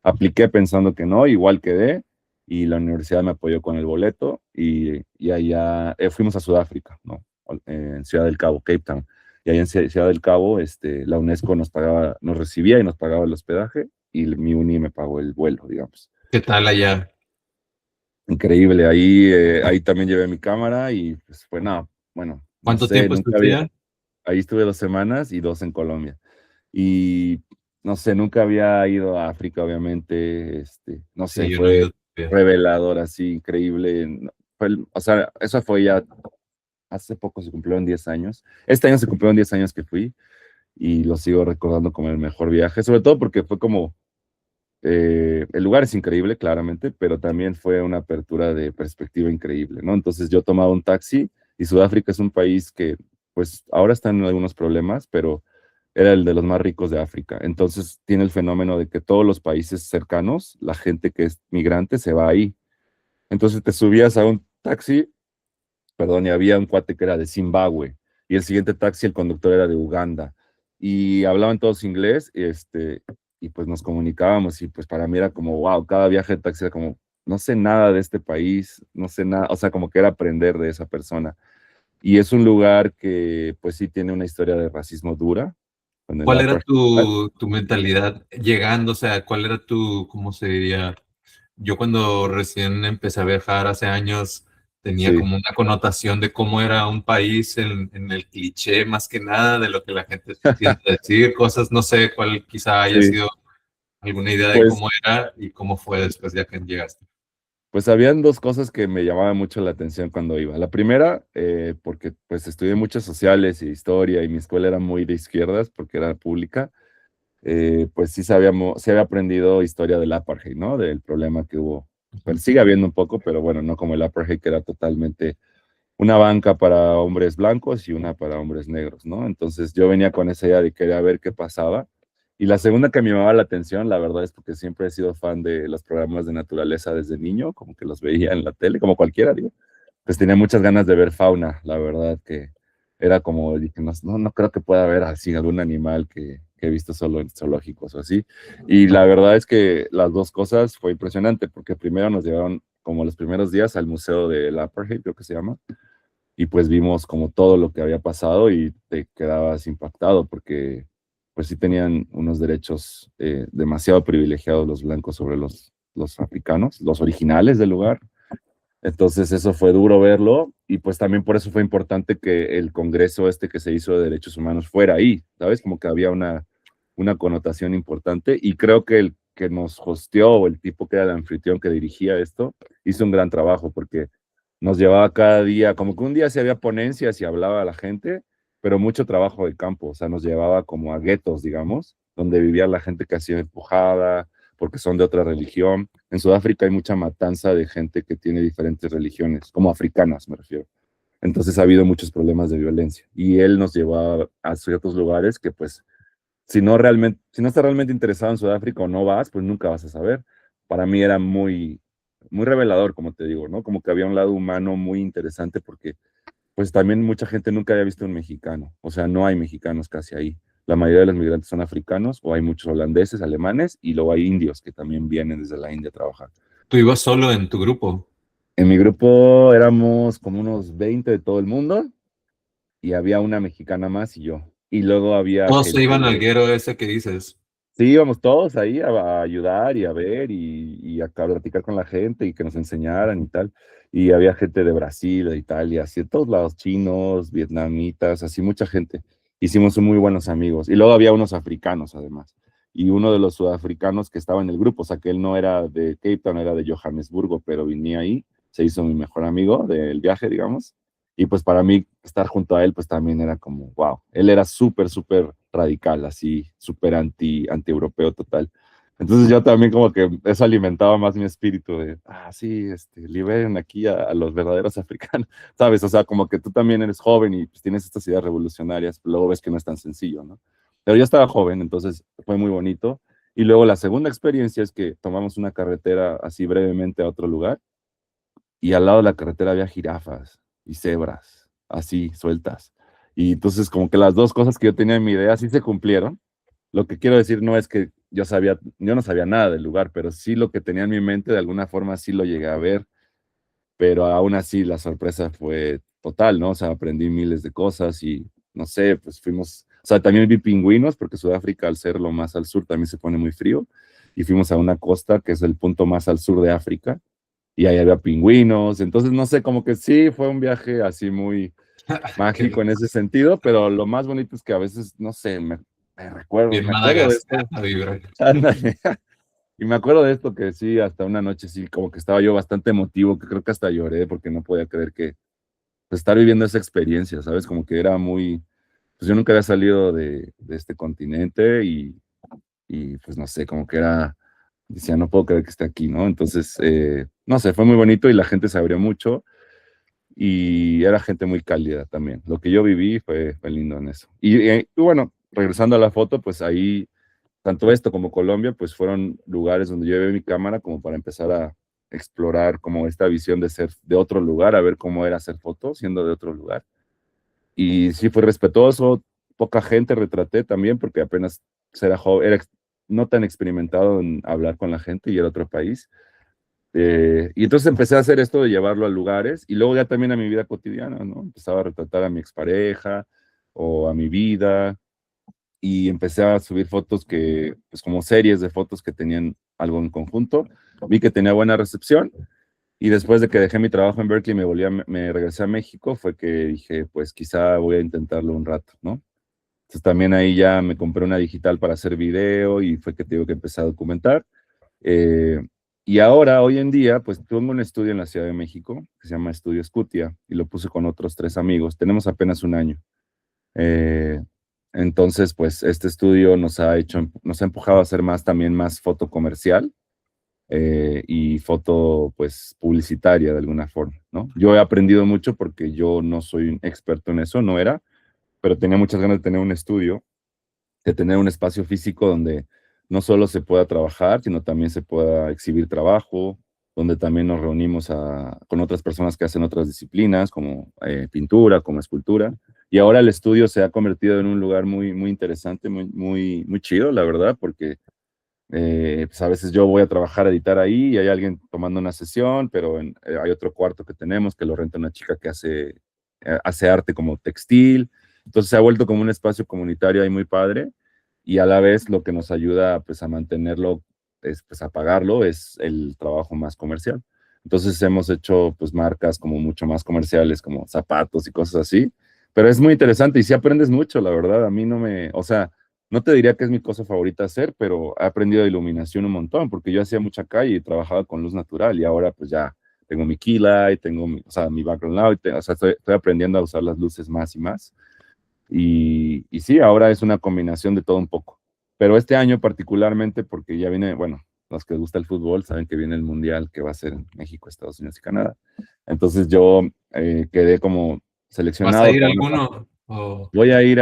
Apliqué pensando que no, igual quedé y la universidad me apoyó con el boleto y allá fuimos a Sudáfrica, ¿no? En Ciudad del Cabo, Cape Town. Y ahí en Ciudad del Cabo, la UNESCO nos pagaba, nos recibía y nos pagaba el hospedaje y mi uni me pagó el vuelo, digamos. ¿Qué tal allá? Increíble, ahí también llevé mi cámara y pues fue nada, bueno, no ¿Cuánto sé, tiempo nunca estuviste había, allá? ahí estuve 2 semanas y 2 en Colombia. Y no sé, nunca había ido a África, obviamente, no sé, Sí, yo no he fue ido todavía. revelador, así, increíble. O sea, eso fue ya, hace poco se cumplieron 10 años. Este año se cumplieron 10 años que fui y lo sigo recordando como el mejor viaje, sobre todo porque fue como el lugar es increíble, claramente, pero también fue una apertura de perspectiva increíble, ¿no? Entonces yo tomaba un taxi y Sudáfrica es un país que, pues, ahora está en algunos problemas, pero era el de los más ricos de África. Entonces tiene el fenómeno de que todos los países cercanos, la gente que es migrante se va ahí. Entonces te subías a un taxi, perdón, y había un cuate que era de Zimbabue, y el siguiente taxi el conductor era de Uganda, y hablaban todos inglés, y pues nos comunicábamos, y pues para mí era como, wow, cada viaje de taxi era como, no sé nada de este país, no sé nada, o sea, como que era aprender de esa persona. Y es un lugar que pues sí tiene una historia de racismo dura, con el ¿Cuál era apartheid. tu mentalidad llegando? O sea, ¿cuál era tu, cómo se diría? Yo cuando recién empecé a viajar hace años tenía Sí, como una connotación de cómo era un país en el cliché más que nada de lo que la gente tiende a decir, cosas, no sé cuál quizá haya sí, sido alguna idea de pues cómo era y cómo fue después ya que llegaste. Pues habían dos cosas que me llamaban mucho la atención cuando iba. La primera, porque pues estudié muchas sociales y historia y mi escuela era muy de izquierdas porque era pública, pues sí había aprendido historia del apartheid, ¿no? Del problema que hubo. Pues sigue habiendo un poco, pero bueno, no como el apartheid que era totalmente una banca para hombres blancos y una para hombres negros, ¿no? Entonces yo venía con esa idea de querer ver qué pasaba. Y la segunda que me llamaba la atención, la verdad es porque siempre he sido fan de los programas de naturaleza desde niño, como que los veía en la tele, como cualquiera, digo. Pues tenía muchas ganas de ver fauna, la verdad que era como, dije, no creo que pueda haber así algún animal que he visto solo en zoológicos o así. Y la verdad es que las dos cosas fue impresionante, porque primero nos llevaron como los primeros días al Museo del Apartheid, creo que se llama, y pues vimos como todo lo que había pasado y te quedabas impactado porque pues sí tenían unos derechos demasiado privilegiados los blancos sobre los africanos, los originales del lugar. Entonces eso fue duro verlo y pues también por eso fue importante que el congreso que se hizo de derechos humanos fuera ahí, ¿sabes? Como que había una connotación importante y creo que el que nos hosteó o el tipo que era el anfitrión que dirigía esto hizo un gran trabajo porque nos llevaba cada día, como que un día sí había ponencias y hablaba a la gente, pero mucho trabajo de campo, o sea, nos llevaba como a guetos, digamos, donde vivía la gente que ha sido empujada porque son de otra religión. En Sudáfrica hay mucha matanza de gente que tiene diferentes religiones, como africanas me refiero. Entonces ha habido muchos problemas de violencia y él nos llevó a ciertos lugares que pues si no estás realmente interesado en Sudáfrica o no vas, pues nunca vas a saber. Para mí era muy revelador, como te digo, ¿no? Como que había un lado humano muy interesante porque pues también mucha gente nunca había visto un mexicano, o sea, no hay mexicanos casi ahí. La mayoría de los migrantes son africanos o hay muchos holandeses, alemanes y luego hay indios que también vienen desde la India a trabajar. ¿Tú ibas solo en tu grupo? En mi grupo éramos como unos 20 de todo el mundo y había una mexicana más y yo. Y luego había Todos se gente iban al de, guero ese que dices. Sí, íbamos todos ahí a ayudar y a ver y a platicar con la gente y que nos enseñaran y tal. Y había gente de Brasil, de Italia, así de todos lados, chinos, vietnamitas, así mucha gente. Hicimos muy buenos amigos. Y luego había unos africanos además. Y uno de los sudafricanos que estaba en el grupo, o sea que él no era de Cape Town, era de Johannesburgo, pero venía ahí, se hizo mi mejor amigo del viaje, digamos. Y pues para mí estar junto a él, pues también era como, wow, él era súper, súper radical, así, súper anti-europeo total. Entonces yo también como que eso alimentaba más mi espíritu de, sí, liberen aquí a los verdaderos africanos, ¿sabes? O sea, como que tú también eres joven y pues, tienes estas ideas revolucionarias, pero luego ves que no es tan sencillo, ¿no? Pero yo estaba joven, entonces fue muy bonito. Y luego la segunda experiencia es que tomamos una carretera así brevemente a otro lugar y al lado de la carretera había jirafas y cebras, así, sueltas. Y entonces como que las dos cosas que yo tenía en mi idea sí se cumplieron. Lo que quiero decir no es que yo no sabía nada del lugar, pero sí lo que tenía en mi mente de alguna forma sí lo llegué a ver, pero aún así la sorpresa fue total, ¿no? O sea, aprendí miles de cosas y no sé, pues fuimos, o sea, también vi pingüinos porque Sudáfrica al ser lo más al sur también se pone muy frío y fuimos a una costa que es el punto más al sur de África y ahí había pingüinos, entonces no sé, como que sí, fue un viaje así muy Qué mágico en ese sentido, pero lo más bonito es que a veces, no sé, bien me acuerdo de Madagascar esto, a vibrar. ándale, y me acuerdo de esto que sí, hasta una noche sí, como que estaba yo bastante emotivo, que creo que hasta lloré porque no podía creer que pues, estar viviendo esa experiencia, ¿sabes? Como que era muy, pues yo nunca había salido de este continente y pues no sé, como que era, decía, no puedo creer que esté aquí, ¿no? Entonces, no sé, fue muy bonito y la gente se abrió mucho y era gente muy cálida también. Lo que yo viví fue lindo en eso. Y bueno, regresando a la foto, pues ahí, tanto esto como Colombia, pues fueron lugares donde yo llevé mi cámara como para empezar a explorar como esta visión de ser de otro lugar, a ver cómo era hacer fotos siendo de otro lugar. Y sí fue respetuoso, poca gente retraté también porque apenas era joven, era no tan experimentado en hablar con la gente y era otro país. Y entonces empecé a hacer esto de llevarlo a lugares y luego ya también a mi vida cotidiana, ¿no? Empezaba a retratar a mi expareja o a mi vida y empecé a subir fotos que, pues como series de fotos que tenían algo en conjunto. Vi que tenía buena recepción y después de que dejé mi trabajo en Berkeley y me regresé a México, fue que dije, pues quizá voy a intentarlo un rato, ¿no? Entonces también ahí ya me compré una digital para hacer video y fue que tengo que empezar a documentar. Eh, y ahora, hoy en día, pues tengo un estudio en la Ciudad de México que se llama Estudio Scutia y lo puse con otros 3 amigos. Tenemos apenas un año. Eh, entonces, pues este estudio nos ha empujado a hacer más también más foto comercial y foto pues publicitaria de alguna forma, ¿no? Yo he aprendido mucho porque yo no soy un experto en eso, no era, pero tenía muchas ganas de tener un estudio, de tener un espacio físico donde no solo se pueda trabajar, sino también se pueda exhibir trabajo, donde también nos reunimos con otras personas que hacen otras disciplinas, como pintura, como escultura. Y ahora el estudio se ha convertido en un lugar muy, muy interesante, muy, muy, muy chido, la verdad, porque pues a veces yo voy a trabajar, a editar ahí y hay alguien tomando una sesión, pero hay otro cuarto que tenemos que lo renta una chica que hace arte como textil. Entonces se ha vuelto como un espacio comunitario ahí muy padre y a la vez lo que nos ayuda pues a mantenerlo, pues a pagarlo, es el trabajo más comercial. Entonces hemos hecho pues marcas como mucho más comerciales, como zapatos y cosas así, pero es muy interesante y sí aprendes mucho, la verdad. A mí no me, o sea, no te diría que es mi cosa favorita hacer, pero he aprendido de iluminación un montón, porque yo hacía mucha calle y trabajaba con luz natural y ahora pues ya tengo mi key light, tengo mi, o sea, mi background light, o sea, estoy aprendiendo a usar las luces más y más. Y sí, ahora es una combinación de todo un poco. Pero este año particularmente, porque ya viene, bueno, los que les gusta el fútbol saben que viene el Mundial que va a ser en México, Estados Unidos y Canadá. Entonces yo quedé como ¿Vas a seleccionado ir a para una alguno? O Voy a ir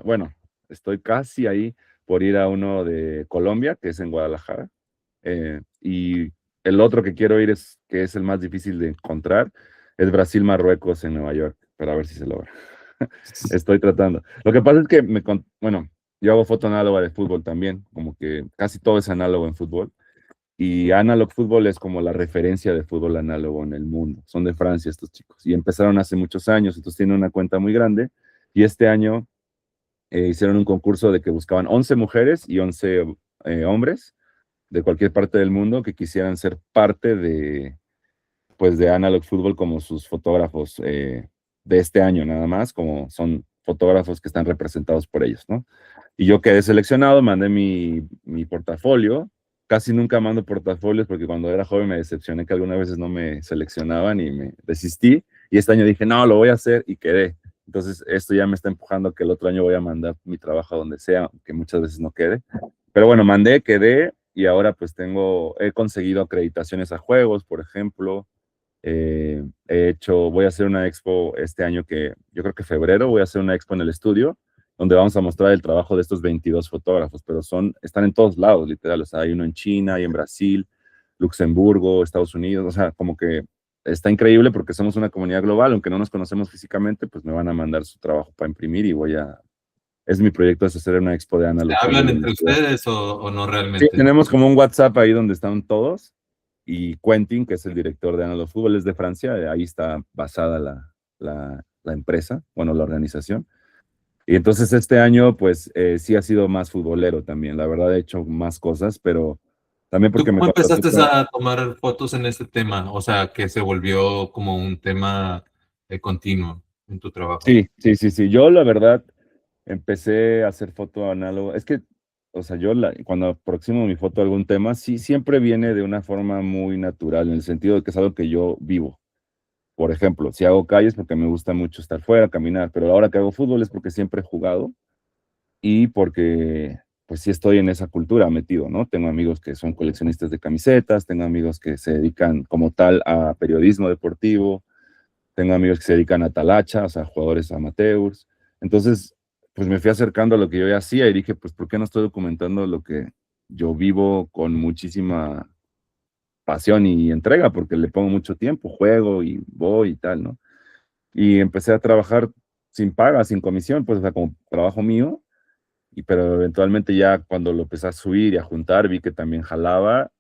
bueno, estoy casi ahí por ir a uno de Colombia, que es en Guadalajara. Y el otro que quiero ir que es el más difícil de encontrar, es Brasil-Marruecos en Nueva York, pero a ver si se logra. Estoy tratando. Lo que pasa es que bueno, yo hago foto análoga de fútbol también, como que casi todo es análogo en fútbol. Y Analog Fútbol es como la referencia de fútbol análogo en el mundo. Son de Francia estos chicos. Y empezaron hace muchos años, entonces tienen una cuenta muy grande. Y este año hicieron un concurso de que buscaban 11 mujeres y 11 hombres de cualquier parte del mundo que quisieran ser parte de, pues, de Analog Football como sus fotógrafos de este año nada más, como son fotógrafos que están representados por ellos, ¿no? Y yo quedé seleccionado, mandé mi portafolio. Casi nunca mando portafolios porque cuando era joven me decepcioné que algunas veces no me seleccionaban y me desistí. Y este año dije, no, lo voy a hacer y quedé. Entonces, esto ya me está empujando a que el otro año voy a mandar mi trabajo a donde sea, que muchas veces no quede. Pero bueno, mandé, quedé y ahora pues he conseguido acreditaciones a juegos, por ejemplo. Voy a hacer una expo este año que yo creo que febrero, voy a hacer una expo en el estudio donde vamos a mostrar el trabajo de estos 22 fotógrafos, pero están en todos lados, literal. O sea, hay uno en China, hay en Brasil, Luxemburgo, Estados Unidos, o sea, como que está increíble porque somos una comunidad global, aunque no nos conocemos físicamente, pues me van a mandar su trabajo para imprimir y es mi proyecto, es hacer una expo de ¿Se Analog hablan Fútbol en entre la ciudad. ustedes o no Sí, realmente? tenemos como un WhatsApp ahí donde están todos y Quentin, que es el director de Analog Fútbol, es de Francia, ahí está basada la empresa, bueno, la organización. Y entonces este año, pues sí ha sido más futbolero también, la verdad he hecho más cosas, pero también ¿Tú porque me cómo contrató. empezaste a tomar fotos en este tema? O sea, que se volvió como un tema continuo en tu trabajo. Sí, sí, sí, sí, yo la verdad empecé a hacer foto análoga, es que, o sea, cuando aproximo mi foto a algún tema, sí, siempre viene de una forma muy natural, en el sentido de que es algo que yo vivo. Por ejemplo, si hago calles porque me gusta mucho estar fuera, caminar, pero ahora que hago fútbol es porque siempre he jugado y porque pues sí estoy en esa cultura metido, ¿no? Tengo amigos que son coleccionistas de camisetas, tengo amigos que se dedican como tal a periodismo deportivo, tengo amigos que se dedican a talacha, o sea, jugadores amateurs. Entonces, pues me fui acercando a lo que yo ya hacía y dije, pues, ¿por qué no estoy documentando lo que yo vivo con muchísima pasión y entrega? Porque le pongo mucho tiempo, juego y voy y tal, ¿no? Y empecé a trabajar sin paga, sin comisión, pues, o sea, como trabajo mío, pero eventualmente ya cuando lo empecé a subir y a juntar, vi que también jalaba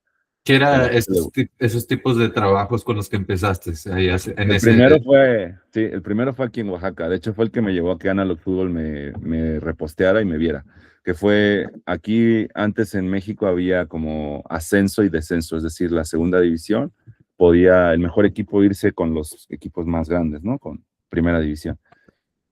¿Qué y a era la gente esos, esos tipos de trabajos con los que empezaste ahí en El ese... primero fue, sí, el primero fue aquí en Oaxaca. De hecho, fue el que me llevó a que Analog Fútbol me reposteara y me viera. Que fue aquí, antes en México había como ascenso y descenso, es decir, la segunda división podía el mejor equipo irse con los equipos más grandes, ¿no? Con primera división.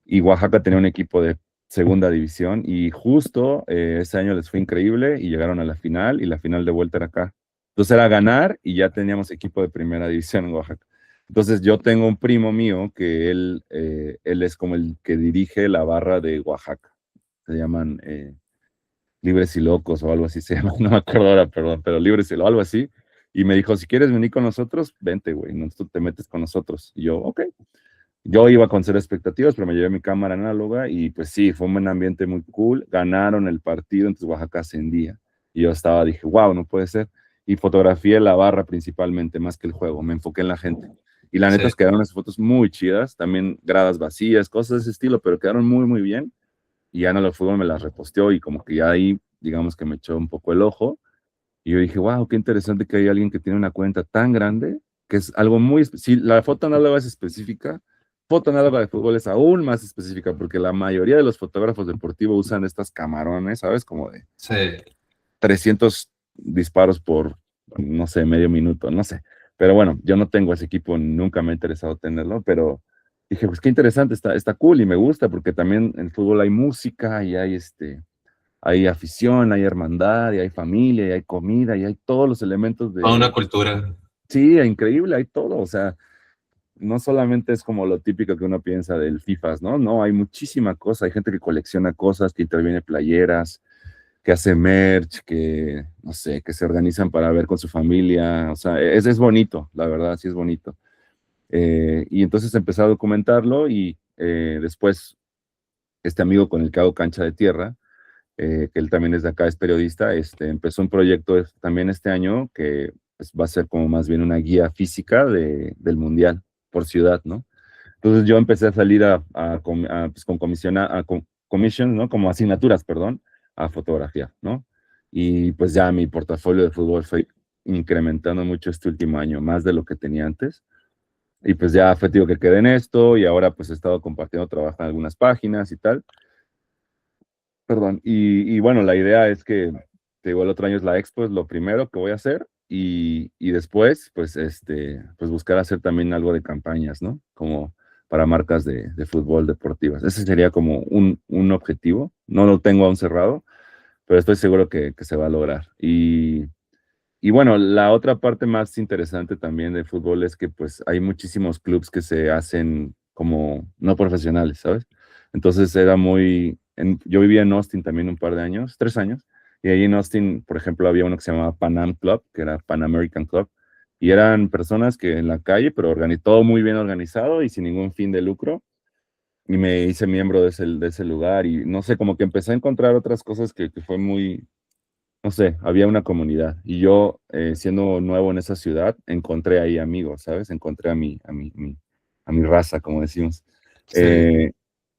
Y Oaxaca tenía un equipo de segunda división y justo ese año les fue increíble y llegaron a la final y la final de vuelta era acá. Entonces era ganar y ya teníamos equipo de primera división en Oaxaca. Entonces yo tengo un primo mío que él es como el que dirige la barra de Oaxaca. Se llaman Libres y Locos o algo así se llama, no me acuerdo ahora, perdón, pero Libres y algo así. Y me dijo, si quieres venir con nosotros, vente, güey, no, tú te metes con nosotros. Y yo, ok. Yo iba con cero expectativas, pero me llevé mi cámara análoga y pues sí, fue un buen ambiente muy cool. Ganaron el partido, entonces Oaxaca ascendía. Y yo dije, wow, no puede ser. Y fotografié la barra principalmente, más que el juego. Me enfoqué en la gente. Y la neta Sí. es que quedaron unas fotos muy chidas, también gradas vacías, cosas de ese estilo, pero quedaron muy, muy bien. Y Ana Lo Fútbol me las reposteó y como que ya ahí, digamos que me echó un poco el ojo. Y yo dije, wow, qué interesante que hay alguien que tiene una cuenta tan grande, que es algo muy, si la foto análoga es específica, foto análoga de fútbol es aún más específica, porque la mayoría de los fotógrafos deportivos usan estas camarones, ¿sabes? Como de Sí. 300 disparos por, no sé, medio minuto, no sé. Pero bueno, yo no tengo ese equipo, nunca me ha interesado tenerlo, pero dije, pues qué interesante, está cool y me gusta, porque también en fútbol hay música y hay afición, hay hermandad, y hay familia, y hay comida, y hay todos los elementos Toda una de... cultura. Sí, increíble, hay todo, o sea, no solamente es como lo típico que uno piensa del FIFAs, ¿no? No, hay muchísima cosa, hay gente que colecciona cosas, que interviene playeras, que hace merch, que, no sé, que se organizan para ver con su familia, o sea, es bonito, la verdad, sí es bonito. Y entonces empecé a documentarlo y después este amigo con el que hago cancha de tierra, que él también es de acá, es periodista, empezó un proyecto también este año que pues, va a ser como más bien una guía física del mundial por ciudad, ¿no? Entonces yo empecé a salir pues, con commissions, ¿no? Como asignaturas, perdón, a fotografiar, ¿no? Y pues ya mi portafolio de fútbol fue incrementando mucho este último año, más de lo que tenía antes. Y pues ya fue, tío, que quedé en esto y ahora pues he estado compartiendo trabajo en algunas páginas y tal. Perdón. Y bueno, la idea es que, te digo, el otro año es la expo, es lo primero que voy a hacer. Y después, pues, pues buscar hacer también algo de campañas, ¿no? Como para marcas de fútbol deportivas. Ese sería como un objetivo. No lo tengo aún cerrado, pero estoy seguro que se va a lograr. Y bueno, la otra parte más interesante también del fútbol es que pues hay muchísimos clubes que se hacen como no profesionales, ¿sabes? Entonces era yo vivía en Austin también un par de años, 3 años, y ahí en Austin, por ejemplo, había uno que se llamaba Pan Am Club, que era Pan American Club, y eran personas que en la calle, pero todo muy bien organizado y sin ningún fin de lucro, y me hice miembro de ese lugar, y no sé, como que empecé a encontrar otras cosas que fue muy, no sé, había una comunidad y yo, siendo nuevo en esa ciudad, encontré ahí amigos, ¿sabes? Encontré a mi raza, como decimos. Sí, Eh,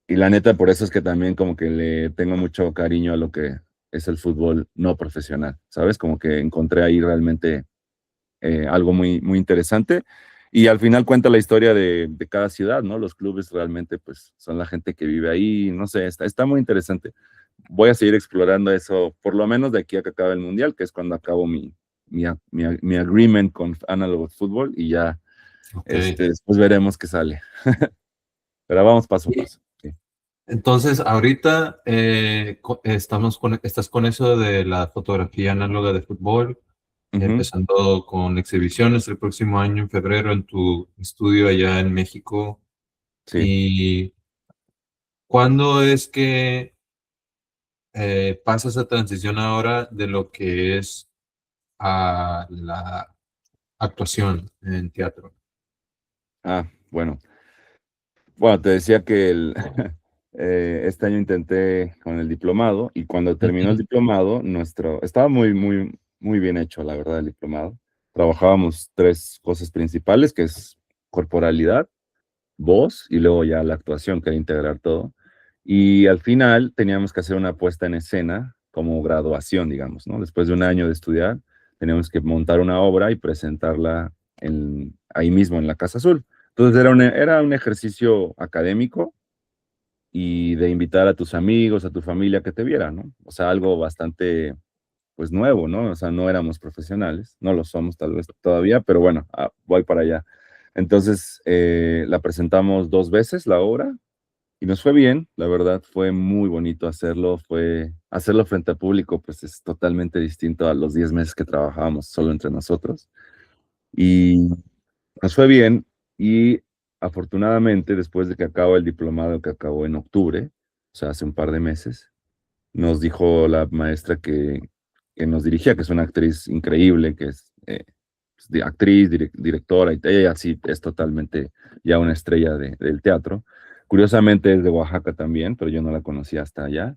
y la neta, por eso es que también como que le tengo mucho cariño a lo que es el fútbol no profesional, ¿sabes? Como que encontré ahí realmente algo muy, muy interesante. Y al final cuenta la historia de cada ciudad, ¿no? Los clubes realmente, pues, son la gente que vive ahí, no sé, está muy interesante. Voy a seguir explorando eso, por lo menos de aquí a que acabe el Mundial, que es cuando acabo mi agreement con Analog Fútbol y ya, ok. después veremos qué sale. Pero vamos paso a Y paso. Sí. entonces, ahorita estás con eso de la fotografía análoga de fútbol, Ujú, empezando con exhibiciones el próximo año en febrero en tu estudio allá en México. sí. ¿Y cuándo es que pasa esa transición ahora de lo que es a la actuación en teatro? Bueno. Bueno, te decía que este año intenté con el diplomado y cuando terminó el Ujú. diplomado, estaba muy, muy, muy bien hecho, la verdad, el diplomado. Trabajábamos tres cosas principales, que es corporalidad, voz y luego ya la actuación, que era integrar todo. Y al final teníamos que hacer una puesta en escena como graduación, digamos, ¿no? Después de un año de estudiar, teníamos que montar una obra y presentarla ahí mismo en la Casa Azul. Entonces era un ejercicio académico y de invitar a tus amigos, a tu familia que te vieran, ¿no? O sea, algo bastante, pues nuevo, ¿no? O sea, no éramos profesionales, no lo somos tal vez todavía, pero bueno, voy para allá. Entonces, la presentamos 2 veces, la obra, y nos fue bien, la verdad, fue muy bonito hacerlo frente a público, pues es totalmente distinto a los 10 meses que trabajábamos solo entre nosotros. Y nos fue bien y afortunadamente después de que acabó el diplomado que acabó en octubre, o sea, hace un par de meses, nos dijo la maestra que nos dirigía, que es una actriz increíble, que es actriz, directora, y ella sí es totalmente ya una estrella del teatro. Curiosamente es de Oaxaca también, pero yo no la conocía hasta allá.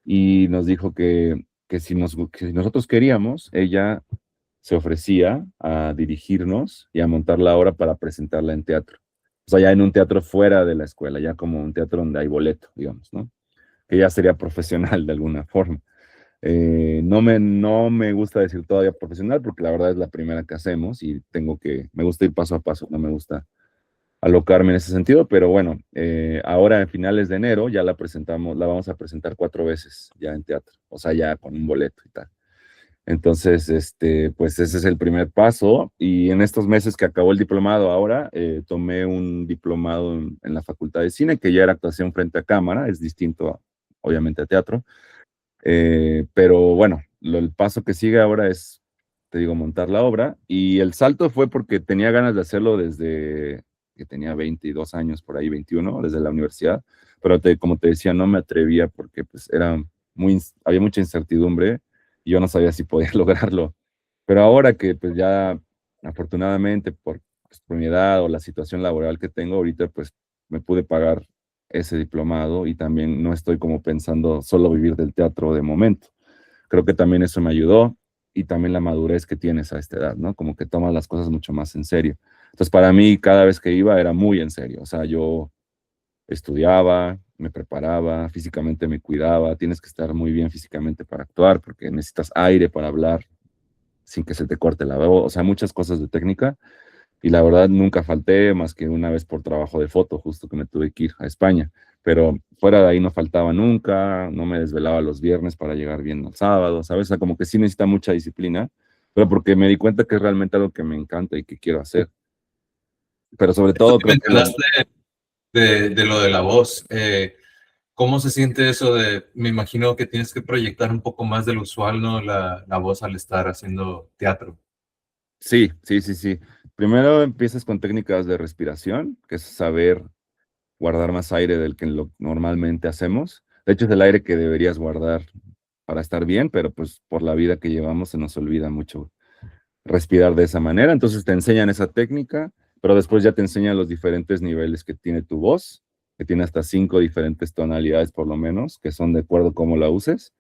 Y nos dijo que si nosotros queríamos, ella se ofrecía a dirigirnos y a montar la obra para presentarla en teatro. O sea, ya en un teatro fuera de la escuela, ya como un teatro donde hay boleto, digamos, ¿no? Que ya sería profesional de alguna forma. No me gusta decir todavía profesional porque la verdad es la primera que hacemos y me gusta ir paso a paso, no me gusta alocarme en ese sentido, pero bueno, ahora en finales de enero ya la vamos a presentar 4 veces ya en teatro, o sea, ya con un boleto y tal. Entonces, pues ese es el primer paso. Y en estos meses que acabó el diplomado ahora, tomé un diplomado en la Facultad de Cine, que ya era actuación frente a cámara, es distinto, obviamente, a teatro. Pero bueno, el paso que sigue ahora es, te digo, montar la obra. Y el salto fue porque tenía ganas de hacerlo desde que tenía 22 años, por ahí 21, desde la universidad. Pero como te decía, no me atrevía porque pues había mucha incertidumbre y yo no sabía si podía lograrlo. Pero ahora que pues ya, afortunadamente, por mi edad o la situación laboral que tengo ahorita, pues me pude pagar ese diplomado y también no estoy como pensando solo vivir del teatro de momento. Creo que también eso me ayudó y también la madurez que tienes a esta edad, ¿no? Como que tomas las cosas mucho más en serio. Entonces, para mí, cada vez que iba era muy en serio. O sea, yo estudiaba, me preparaba, físicamente me cuidaba. Tienes que estar muy bien físicamente para actuar porque necesitas aire para hablar sin que se te corte la voz. O sea, muchas cosas de técnica Y la verdad nunca falté más que una vez por trabajo de foto, justo que me tuve que ir a España. Pero fuera de ahí no faltaba nunca, no me desvelaba los viernes para llegar bien los sábados, ¿sabes? O sea, como que sí necesita mucha disciplina, pero porque me di cuenta que es realmente algo que me encanta y que quiero hacer. Pero sobre Esto todo que creo que lo... mencionaste de lo de la voz, ¿cómo se siente eso de, me imagino que tienes que proyectar un poco más de lo usual, ¿no? La voz al estar haciendo teatro. Sí, sí, sí, sí. Primero empiezas con técnicas de respiración, que es saber guardar más aire del que lo normalmente hacemos. De hecho, es el aire que deberías guardar para estar bien, pero pues por la vida que llevamos se nos olvida mucho respirar de esa manera. Entonces te enseñan esa técnica, pero después ya te enseñan los diferentes niveles que tiene tu voz, que tiene hasta 5 diferentes tonalidades por lo menos, que son de acuerdo a cómo la uses.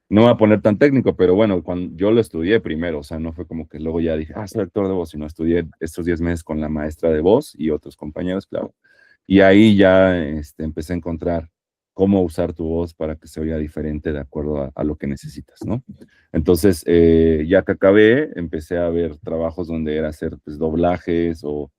No me voy a poner tan técnico, pero bueno, cuando yo lo estudié primero, o sea, no fue como que luego ya dije, soy actor de voz, sino estudié estos 10 meses con la maestra de voz y otros compañeros, claro. Y ahí ya empecé a encontrar cómo usar tu voz para que se oiga diferente de acuerdo a lo que necesitas, ¿no? Entonces, ya que acabé, empecé a ver trabajos donde era hacer pues, doblajes o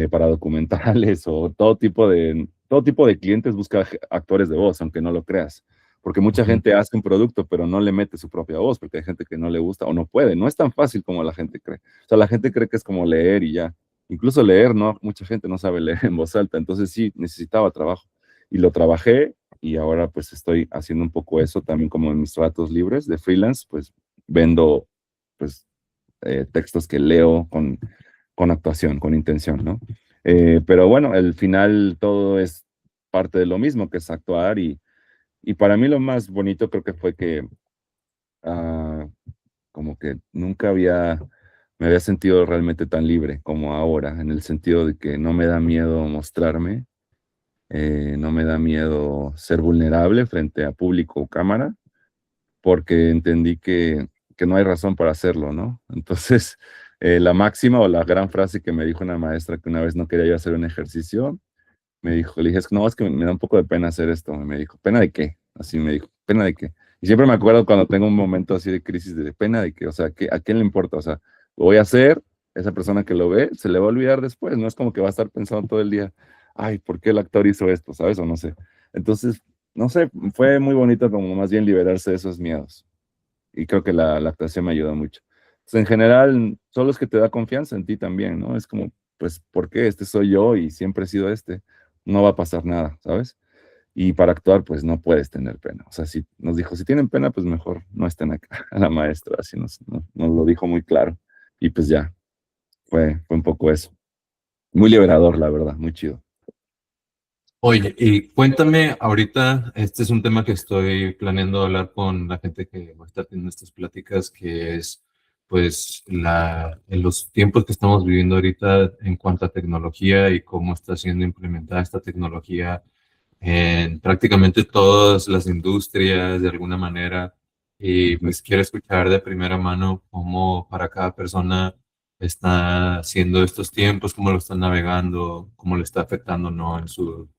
para documentales o todo tipo de clientes busca actores de voz, aunque no lo creas. Porque mucha Ujú. gente hace un producto, pero no le mete su propia voz, porque hay gente que no le gusta o no puede. No es tan fácil como la gente cree. O sea, la gente cree que es como leer y ya. Incluso leer, ¿no? Mucha gente no sabe leer en voz alta. Entonces sí, necesitaba trabajo. Y lo trabajé y ahora pues estoy haciendo un poco eso también como en mis ratos libres de freelance, pues vendo pues textos que leo con actuación, con intención, ¿no? Pero bueno, al final todo es parte de lo mismo, que es actuar y para mí lo más bonito creo que fue que ah, como que nunca me había sentido realmente tan libre como ahora, en el sentido de que no me da miedo mostrarme, no me da miedo ser vulnerable frente a público o cámara, porque entendí que no hay razón para hacerlo, ¿no? Entonces, la máxima o la gran frase que me dijo una maestra que una vez no quería yo hacer un ejercicio, me dijo, le dije, no, es que me da un poco de pena hacer esto. Y me dijo, ¿pena de qué? Así me dijo, ¿pena de qué? Y siempre me acuerdo cuando tengo un momento así de crisis de pena de qué, o sea, ¿a quién le importa? O sea, lo voy a hacer, esa persona que lo ve, se le va a olvidar después, no es como que va a estar pensando todo el día, ay, ¿por qué el actor hizo esto? ¿Sabes? O no sé. Entonces, no sé, fue muy bonito como más bien liberarse de esos miedos. Y creo que la actuación me ayudó mucho. Entonces, en general, solo es que te da confianza en ti también, ¿no? Es como, pues, ¿por qué? Este soy yo y siempre he sido este. No va a pasar nada, ¿sabes? Y para actuar, pues no puedes tener pena. O sea, si nos dijo, si tienen pena, pues mejor no estén acá. A la maestra, así nos lo dijo muy claro. Y pues ya, fue un poco eso. Muy liberador, la verdad, muy chido. Oye, y cuéntame, ahorita, este es un tema que estoy planeando hablar con la gente que va a estar teniendo estas pláticas, que es, pues, en los tiempos que estamos viviendo ahorita en cuanto a tecnología y cómo está siendo implementada esta tecnología en prácticamente todas las industrias de alguna manera. Y Ujú. pues quiero escuchar de primera mano cómo para cada persona está haciendo estos tiempos, cómo lo están navegando, cómo le está afectando, ¿no? En su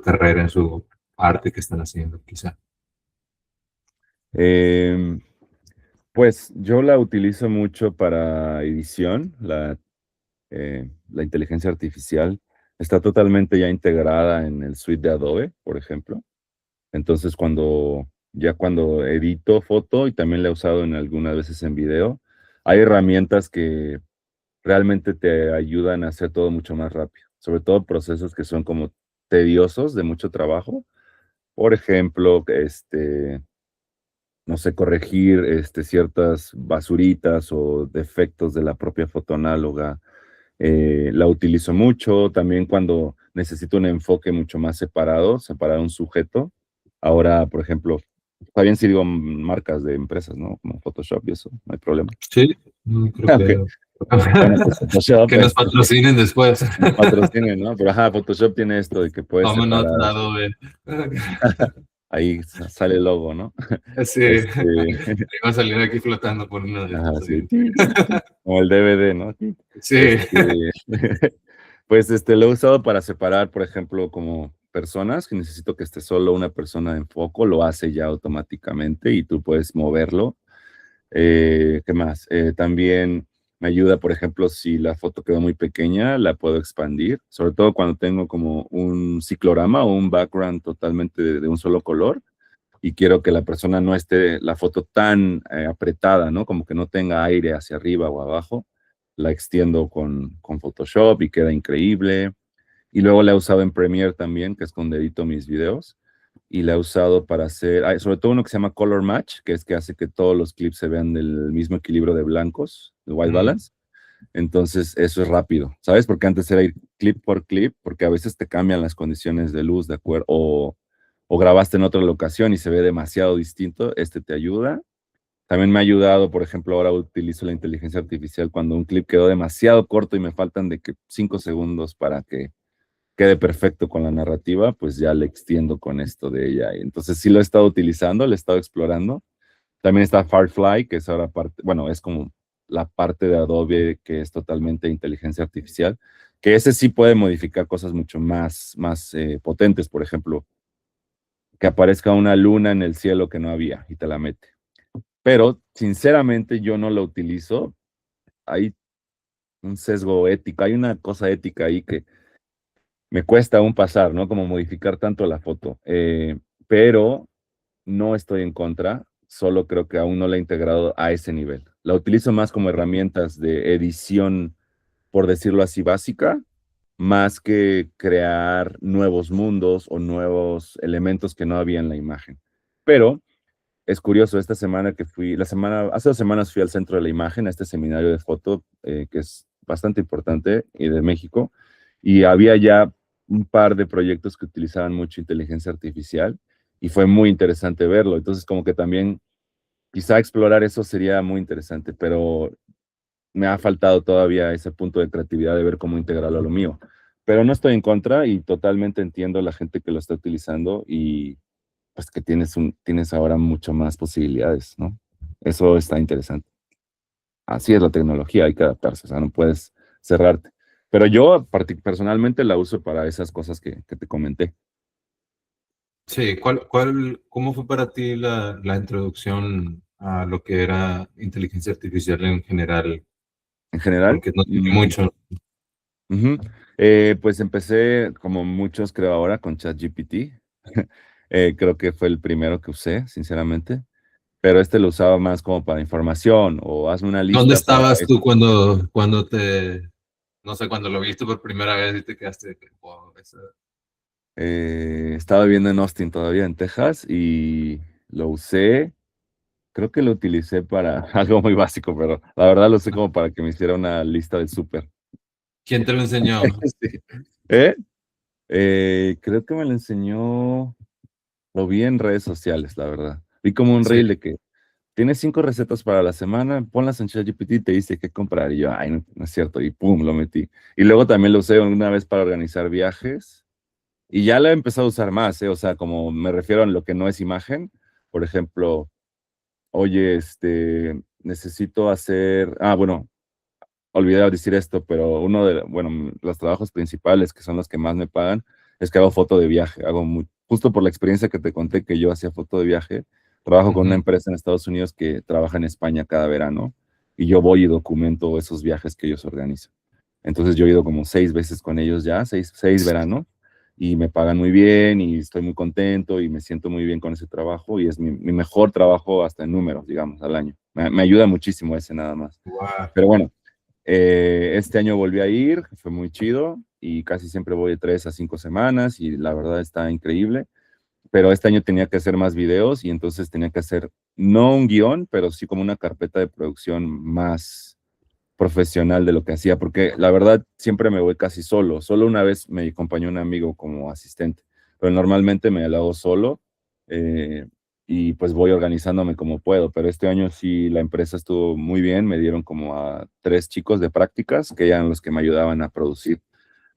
carrera, en su arte que están haciendo, quizá. Em, pues yo la utilizo mucho para edición, la inteligencia artificial está totalmente ya integrada en el suite de Adobe, por ejemplo. Entonces, cuando edito foto y también la he usado en algunas veces en video, hay herramientas que realmente te ayudan a hacer todo mucho más rápido, sobre todo procesos que son como tediosos de mucho trabajo. Por ejemplo, no sé, corregir ciertas basuritas o defectos de la propia foto análoga. La utilizo mucho también cuando necesito un enfoque mucho más separado, separar un sujeto. Ahora, por ejemplo, está bien si digo marcas de empresas, ¿no? Como Photoshop y eso, no hay problema. Sí, creo Ok. que Bueno, pues Photoshop, que nos patrocinen después. nos patrocina, ¿no? Pero ajá, Photoshop tiene esto de que puedes Vámonos, separar, Adobe. ahí sale el logo, ¿no? Sí, Este, iba a salir aquí flotando por una de ajá, estas. sí, como el DVD, ¿no? Sí. Este, pues lo he usado para separar, por ejemplo, como personas que necesito que esté solo una persona en foco, lo hace ya automáticamente y tú puedes moverlo. ¿Qué más? También Me ayuda, por ejemplo, si la foto quedó muy pequeña, la puedo expandir, sobre todo cuando tengo como un ciclorama o un background totalmente de un solo color y quiero que la persona no esté la foto tan apretada, ¿no? Como que no tenga aire hacia arriba o abajo. La extiendo con Photoshop y queda increíble. Y luego la he usado en Premiere también, que es con edito mis videos. Y la he usado para hacer, sobre todo uno que se llama Color Match, que es que hace que todos los clips se vean del mismo equilibrio de blancos, el white balance. Entonces, eso es rápido, ¿sabes? Porque antes era ir clip por clip, porque a veces te cambian las condiciones de luz, ¿de acuerdo? O grabaste en otra locación y se ve demasiado distinto, este te ayuda. También me ha ayudado, por ejemplo, ahora utilizo la inteligencia artificial cuando un clip quedó demasiado corto y me faltan de que 5 segundos para que quede perfecto con la narrativa, pues ya le extiendo con esto de ella. Y entonces sí lo he estado utilizando, lo he estado explorando. También está Firefly, que es ahora parte, bueno, es como la parte de Adobe que es totalmente inteligencia artificial, que ese sí puede modificar cosas mucho más potentes, por ejemplo, que aparezca una luna en el cielo que no había y te la mete. Pero, sinceramente, yo no lo utilizo. Hay un sesgo ético, hay una cosa ética ahí que me cuesta aún pasar, ¿no? Como modificar tanto la foto. Pero no estoy en contra, solo creo que aún no la he integrado a ese nivel. La utilizo más como herramientas de edición, por decirlo así, básica, más que crear nuevos mundos o nuevos elementos que no había en la imagen. Pero es curioso, esta semana que fui, hace 2 semanas fui al Centro de la Imagen, a este seminario de foto, que es bastante importante, y de México, y había ya un par de proyectos que utilizaban mucho inteligencia artificial, y fue muy interesante verlo. Entonces, como que también quizá explorar eso sería muy interesante, pero me ha faltado todavía ese punto de creatividad de ver cómo integrarlo a lo mío. Pero no estoy en contra y totalmente entiendo a la gente que lo está utilizando y pues que tienes ahora mucho más posibilidades, ¿no? Eso está interesante. Así es la tecnología, hay que adaptarse, o sea, no puedes cerrarte. Pero yo personalmente la uso para esas cosas que te comenté. Sí, cómo fue para ti la introducción a lo que era inteligencia artificial en general? En general, Porque no tiene mucho. ujú. Pues empecé, como muchos creo ahora, con ChatGPT. Creo que fue el primero que usé, sinceramente. Pero este lo usaba más como para información o hazme una ¿Dónde lista para estabas tú esto. no sé, cuando lo viste por primera vez y te quedaste de que, wow, Estaba viviendo en Austin todavía, en Texas, y lo usé. Creo que lo utilicé para algo muy básico, pero la verdad lo usé como para que me hiciera una lista del súper. ¿quién te lo enseñó? Sí. ¿Eh? Creo que me lo enseñó, lo vi en redes sociales, la verdad. Vi como un Sí. reel de que tienes 5 recetas para la semana, ponlas en ChatGPT y te dice qué comprar. Y yo, ay, no, no es cierto, y pum, lo metí. Y luego también lo usé una vez para organizar viajes. Y ya lo he empezado a usar más, ¿eh? O sea, como me refiero a lo que no es imagen. Por ejemplo, oye, necesito hacer, bueno, olvidé decir esto, pero bueno, los trabajos principales, que son los que más me pagan, es que hago foto de viaje. Justo por la experiencia que te conté que yo hacía foto de viaje, trabajo con una Ujú. empresa en Estados Unidos que trabaja en España cada verano y yo voy y documento esos viajes que ellos organizan. Entonces yo he ido como 6 veces con ellos ya, seis veranos, y me pagan muy bien y estoy muy contento y me siento muy bien con ese trabajo y es mi mejor trabajo hasta en números, digamos, al año. Me ayuda muchísimo ese nada más. Guau. Pero bueno, este año volví a ir, fue muy chido y casi siempre voy de 3 a 5 semanas y la verdad está increíble. Pero este año tenía que hacer más videos y entonces tenía que hacer no un guión, pero sí como una carpeta de producción más profesional de lo que hacía, porque la verdad siempre me voy casi solo. Solo una vez me acompañó un amigo como asistente, pero normalmente me lo hago solo eh, y pues voy organizándome como puedo. Pero este año sí la empresa estuvo muy bien, me dieron como a 3 chicos de prácticas que eran los que me ayudaban a producir.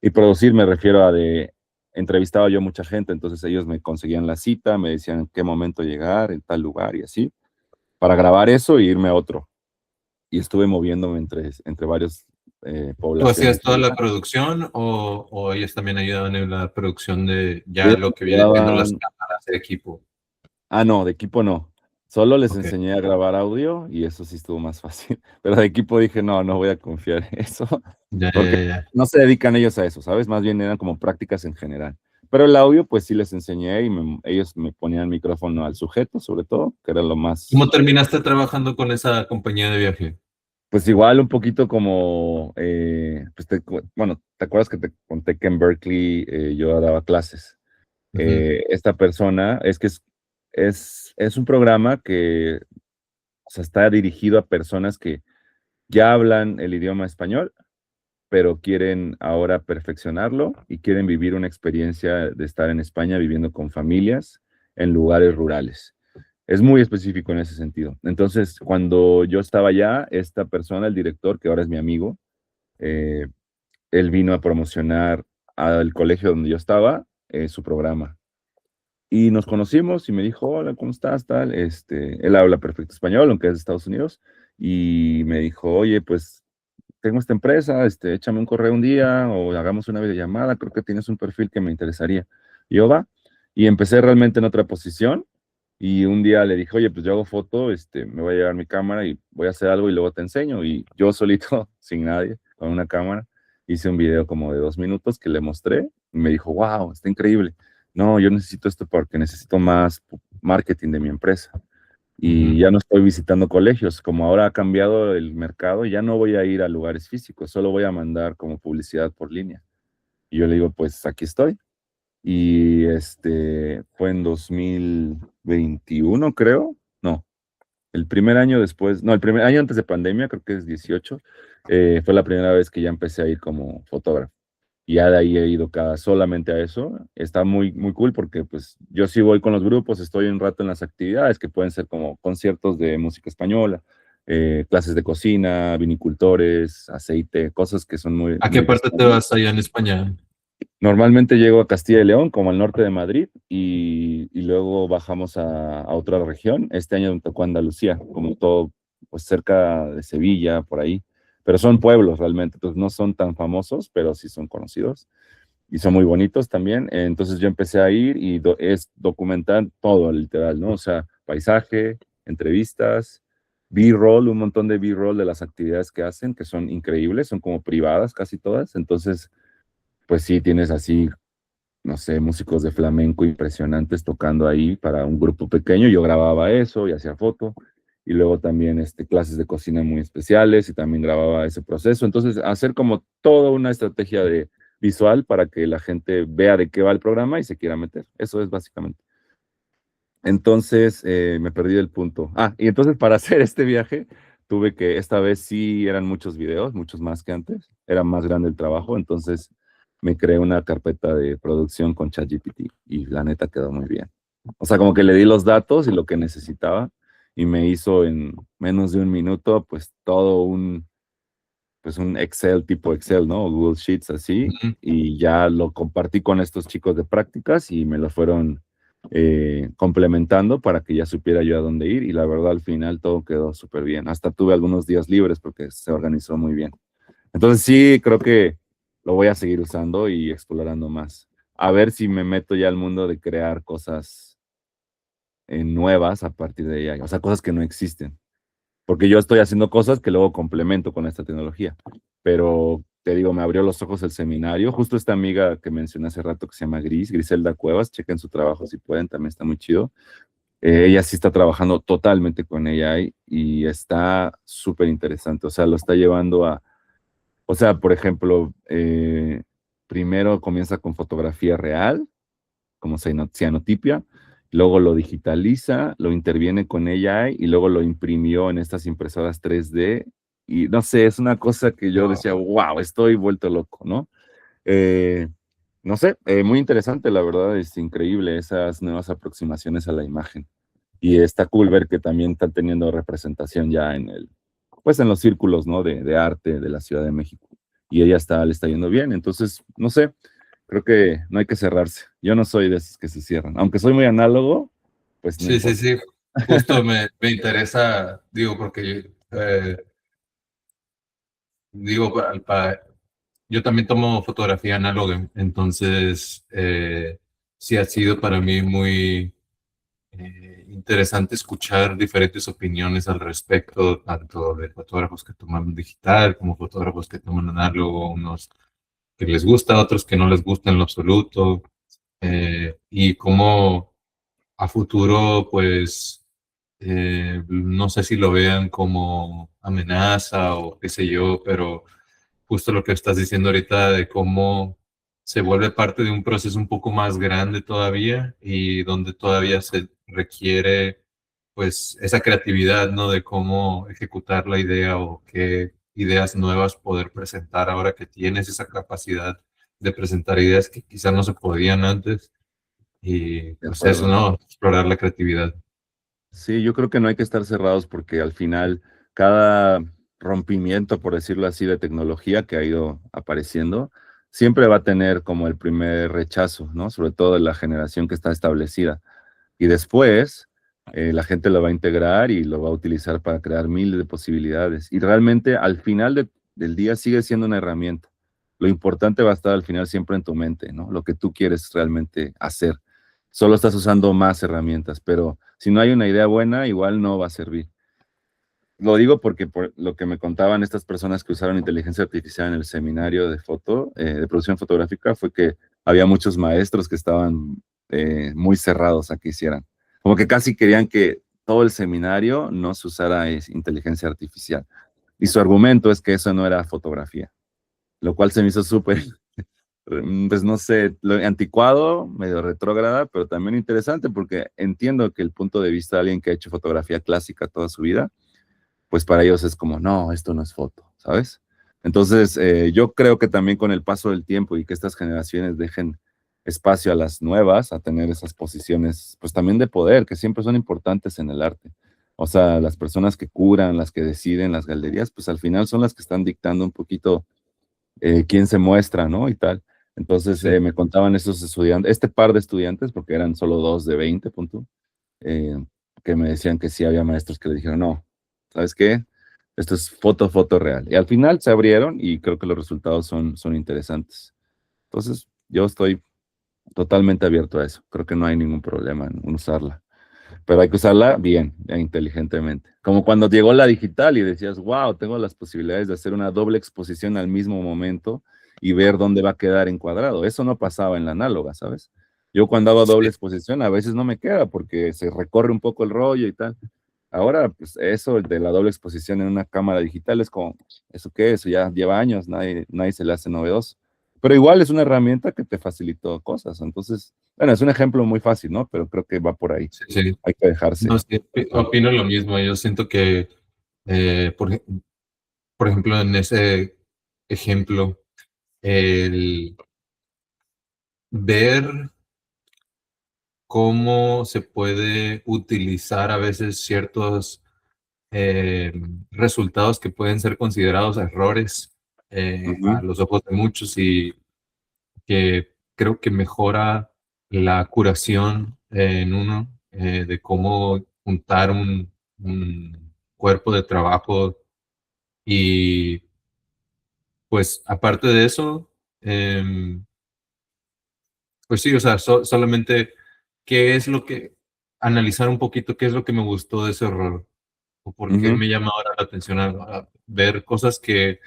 Y producir me refiero a de, entrevistaba yo a mucha gente, entonces ellos me conseguían la cita, me decían en qué momento llegar, en tal lugar y así, para grabar eso e irme a otro y estuve moviéndome entre varios ¿Tú hacías poblaciones. toda la producción o ellos también ayudaban en la producción de ya Ellos lo que me viene siendo las ayudaban, cámaras, el equipo? no, de equipo no. Solo les Ok. enseñé a grabar audio y eso sí estuvo más fácil. Pero de equipo dije, no, no voy a confiar en eso, Ya, porque ya, ya. no se dedican ellos a eso, ¿sabes? Más bien eran como prácticas en general. Pero el audio, pues sí les enseñé y ellos me ponían micrófono al sujeto, sobre todo, que era lo más, ¿Cómo terminaste trabajando con esa compañía de viaje? pues igual un poquito como, pues bueno, ¿te acuerdas que te conté que en Berkeley yo daba clases? Ujú. Esta persona, es un programa que, o sea, está dirigido a personas que ya hablan el idioma español, pero quieren ahora perfeccionarlo y quieren vivir una experiencia de estar en España viviendo con familias en lugares rurales. Es muy específico en ese sentido. Entonces, cuando yo estaba allá, esta persona, el director, que ahora es mi amigo, eh, él vino a promocionar al colegio donde yo estaba su programa. Y nos conocimos y me dijo, hola, ¿cómo estás? Tal. Él habla perfecto español, aunque es de Estados Unidos. Y me dijo, oye, pues tengo esta empresa, échame un correo un día o hagamos una videollamada, creo que tienes un perfil que me interesaría. Y yo va, y empecé realmente en otra posición y un día le dije, oye, pues yo hago foto, me voy a llevar mi cámara y voy a hacer algo y luego te enseño. Y yo solito, sin nadie, con una cámara, hice un video como de 2 minutos que le mostré y me dijo, wow, está increíble. No, yo necesito esto porque necesito más marketing de mi empresa y Ujú. ya no estoy visitando colegios, como ahora ha cambiado el mercado, ya no voy a ir a lugares físicos, solo voy a mandar como publicidad por línea. Y yo le digo, pues aquí estoy. Y fue en 2021, creo. No, el primer año después, no, el primer año antes de pandemia, creo que es 18, fue la primera vez que ya empecé a ir como fotógrafo. Y ya de ahí he ido solamente a eso. Está muy, muy cool porque pues yo sí voy con los grupos, estoy un rato en las actividades que pueden ser como conciertos de música española, clases de cocina, vinicultores, aceite, cosas que son muy, ¿A qué muy parte te visuales. vas allá en España? Normalmente llego a Castilla y León, como al norte de Madrid, y luego bajamos a otra región. Este año me tocó Andalucía, como todo, pues cerca de Sevilla, por ahí. Pero son pueblos realmente, entonces no son tan famosos, pero sí son conocidos y son muy bonitos también. Entonces yo empecé a ir y es documentar todo, literal, ¿no? O sea, paisaje, entrevistas, B-roll, un montón de B-roll de las actividades que hacen, que son increíbles, son como privadas casi todas. Entonces, pues sí, tienes así, no sé, músicos de flamenco impresionantes tocando ahí para un grupo pequeño. Yo grababa eso y hacía foto. Y luego también clases de cocina muy especiales y también grababa ese proceso. Entonces, hacer como toda una estrategia de visual para que la gente vea de qué va el programa y se quiera meter. Eso es básicamente. Entonces, me perdí el punto. Ah, y entonces para hacer este viaje, tuve que, esta vez sí eran muchos videos, muchos más que antes. Era más grande el trabajo, entonces me creé una carpeta de producción con ChatGPT y la neta quedó muy bien. O sea, como que le di los datos y lo que necesitaba y me hizo en menos de un minuto, pues todo pues un Excel tipo Excel, ¿no? O Google Sheets así, Ujú. y ya lo compartí con estos chicos de prácticas y me lo fueron complementando para que ya supiera yo a dónde ir y la verdad al final todo quedó súper bien. Hasta tuve algunos días libres porque se organizó muy bien. Entonces sí, creo que lo voy a seguir usando y explorando más. A ver si me meto ya al mundo de crear cosas nuevas a partir de ella, o sea, cosas que no existen porque yo estoy haciendo cosas que luego complemento con esta tecnología. Pero te digo, me abrió los ojos el seminario. Justo esta amiga que mencioné hace rato que se llama Griselda Cuevas, chequen su trabajo si pueden, también está muy chido. Ella sí está trabajando totalmente con AI y está súper interesante. O sea, lo está llevando o sea, por ejemplo, primero comienza con fotografía real, como cianotipia, luego lo digitaliza, lo interviene con AI y luego lo imprimió en estas impresoras 3D. Y no sé, es una cosa que yo Wow. decía, wow, estoy vuelto loco, ¿no? Eh, no sé, muy interesante, la verdad, es increíble esas nuevas aproximaciones a la imagen. Y está cool ver que también están teniendo representación ya pues en los círculos, ¿no? De arte de la Ciudad de México. Y ella le está yendo bien. Entonces, no sé, creo que no hay que cerrarse. Yo no soy de esos que se cierran. Aunque soy muy análogo, pues no Sí, sí, importa. sí. Justo me interesa, digo, porque digo, yo también tomo fotografía análoga, entonces sí ha sido para mí muy interesante escuchar diferentes opiniones al respecto, tanto de fotógrafos que toman digital como fotógrafos que toman análogo, unos que les gusta, otros que no les gusta en lo absoluto, y cómo a futuro, pues, no sé si lo vean como amenaza o qué sé yo, pero justo lo que estás diciendo ahorita de cómo se vuelve parte de un proceso un poco más grande todavía y donde todavía se requiere pues esa creatividad, ¿no? De cómo ejecutar la idea o qué ideas nuevas poder presentar ahora que tienes esa capacidad de presentar ideas que quizás no se podían antes y De pues eso, acuerdo. ¿no? Explorar la creatividad. Sí, yo creo que no hay que estar cerrados porque al final cada rompimiento, por decirlo así, de tecnología que ha ido apareciendo, siempre va a tener como el primer rechazo, ¿no? Sobre todo de la generación que está establecida. Y después la gente lo va a integrar y lo va a utilizar para crear miles de posibilidades. Y realmente al final del día sigue siendo una herramienta. Lo importante va a estar al final siempre en tu mente, ¿no? Lo que tú quieres realmente hacer. Solo estás usando más herramientas, pero si no hay una idea buena, igual no va a servir. Lo digo porque por lo que me contaban estas personas que usaron inteligencia artificial en el seminario de foto, de producción fotográfica, fue que había muchos maestros que estaban muy cerrados a que hicieran. Como que casi querían que todo el seminario no se usara inteligencia artificial. Y su argumento es que eso no era fotografía, lo cual se me hizo súper, pues no sé, anticuado, medio retrógrada, pero también interesante porque entiendo que el punto de vista de alguien que ha hecho fotografía clásica toda su vida, pues para ellos es como, no, esto no es foto, ¿sabes? Entonces, yo creo que también con el paso del tiempo y que estas generaciones dejen espacio a las nuevas, a tener esas posiciones, pues también de poder, que siempre son importantes en el arte. O sea, las personas que curan, las que deciden, las galerías, pues al final son las que están dictando un poquito quién se muestra, ¿no? Y tal. Entonces, Sí. me contaban esos estudiantes, este par de estudiantes, porque eran solo dos de 20, punto, eh, que me decían que sí había maestros que le dijeron, no, ¿sabes qué? Esto es foto real. Y al final se abrieron y creo que los resultados son interesantes. Entonces, yo estoy totalmente abierto a eso. Creo que no hay ningún problema en usarla. Pero hay que usarla bien, inteligentemente. Como cuando llegó la digital y decías, wow, tengo las posibilidades de hacer una doble exposición al mismo momento y ver dónde va a quedar encuadrado. Eso no pasaba en la análoga, ¿sabes? Yo cuando hago doble Sí. exposición a veces no me queda porque se recorre un poco el rollo y tal. Ahora, pues eso de la doble exposición en una cámara digital es como, ¿eso qué es? Eso ya lleva años, nadie se le hace novedoso. Pero igual es una herramienta que te facilitó cosas. Entonces, bueno, es un ejemplo muy fácil, ¿no? Pero creo que va por ahí. Sí, sí. Hay que No, dejarse. sí, opino lo mismo. Yo siento que, por ejemplo, en ese ejemplo, el ver cómo se puede utilizar a veces ciertos eh, resultados que pueden ser considerados errores a Ujú, los ojos de muchos y que creo que mejora la curación en uno de cómo juntar un cuerpo de trabajo y pues aparte de eso, em, pues sí, o sea, solamente qué es lo que, analizar un poquito qué es lo que me gustó de ese error o por qué ujú. me llama ahora la atención a ver cosas que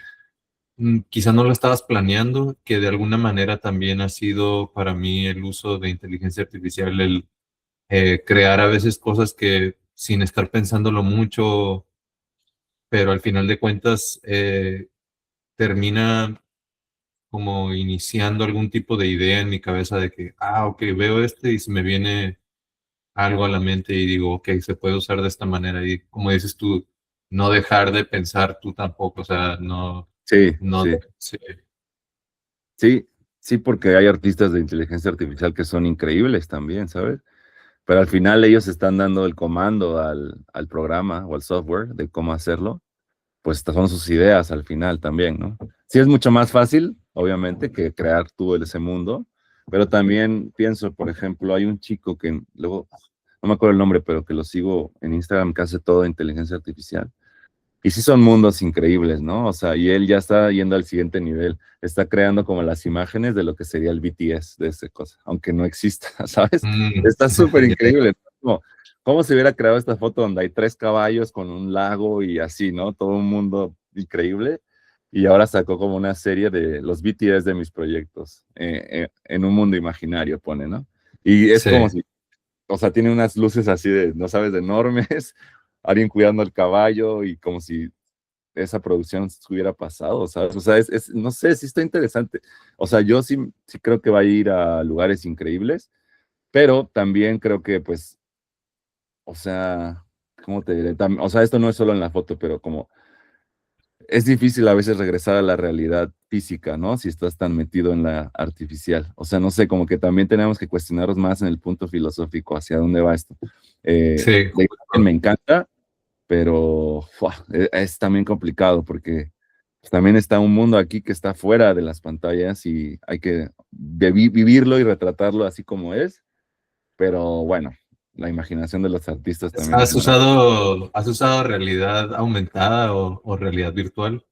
quizá no lo estabas planeando, que de alguna manera también ha sido para mí el uso de inteligencia artificial, el crear a veces cosas que sin estar pensándolo mucho, pero al final de cuentas termina como iniciando algún tipo de idea en mi cabeza de que, ok, veo y se me viene algo a la mente y digo, ok, se puede usar de esta manera. Y como dices tú, no dejar de pensar tú tampoco, o sea, no, Sí, no, sí, sí, sí, sí, porque hay artistas de inteligencia artificial que son increíbles también, ¿sabes? Pero al final ellos están dando el comando al programa o al software de cómo hacerlo, pues estas son sus ideas al final también, ¿no? Sí es mucho más fácil, obviamente, que crear tú ese mundo, pero también pienso, por ejemplo, hay un chico que luego, no me acuerdo el nombre, pero que lo sigo en Instagram que hace todo de inteligencia artificial. Y sí son mundos increíbles, ¿no? O sea, y él ya está yendo al siguiente nivel, está creando como las imágenes de lo que sería el BTS de esa cosa, aunque no exista, ¿sabes? Mm, Está súper ya, increíble, ¿no? ¿Cómo se hubiera creado esta foto donde hay 3 caballos con un lago y así, ¿no? Todo un mundo increíble. Y ahora sacó como una serie de los BTS de mis proyectos, en un mundo imaginario, pone, ¿no? Y es como Sí. si, o sea, tiene unas luces así de, no sabes, de enormes, alguien cuidando el caballo y como si esa producción hubiera pasado, ¿sabes? O sea, no sé, sí está interesante. O sea, yo sí, sí creo que va a ir a lugares increíbles, pero también creo que, pues, o sea, ¿cómo te diré? O sea, esto no es solo en la foto, pero como es difícil a veces regresar a la realidad física, ¿no? Si estás tan metido en la artificial. O sea, no sé, como que también tenemos que cuestionarnos más en el punto filosófico, hacia dónde va esto. Sí, De imagen me justo. encanta, pero es también complicado porque pues, también está un mundo aquí que está fuera de las pantallas y hay que vivirlo y retratarlo así como es, pero bueno, la imaginación de los artistas también es maravillosa. Has usado realidad aumentada o realidad virtual?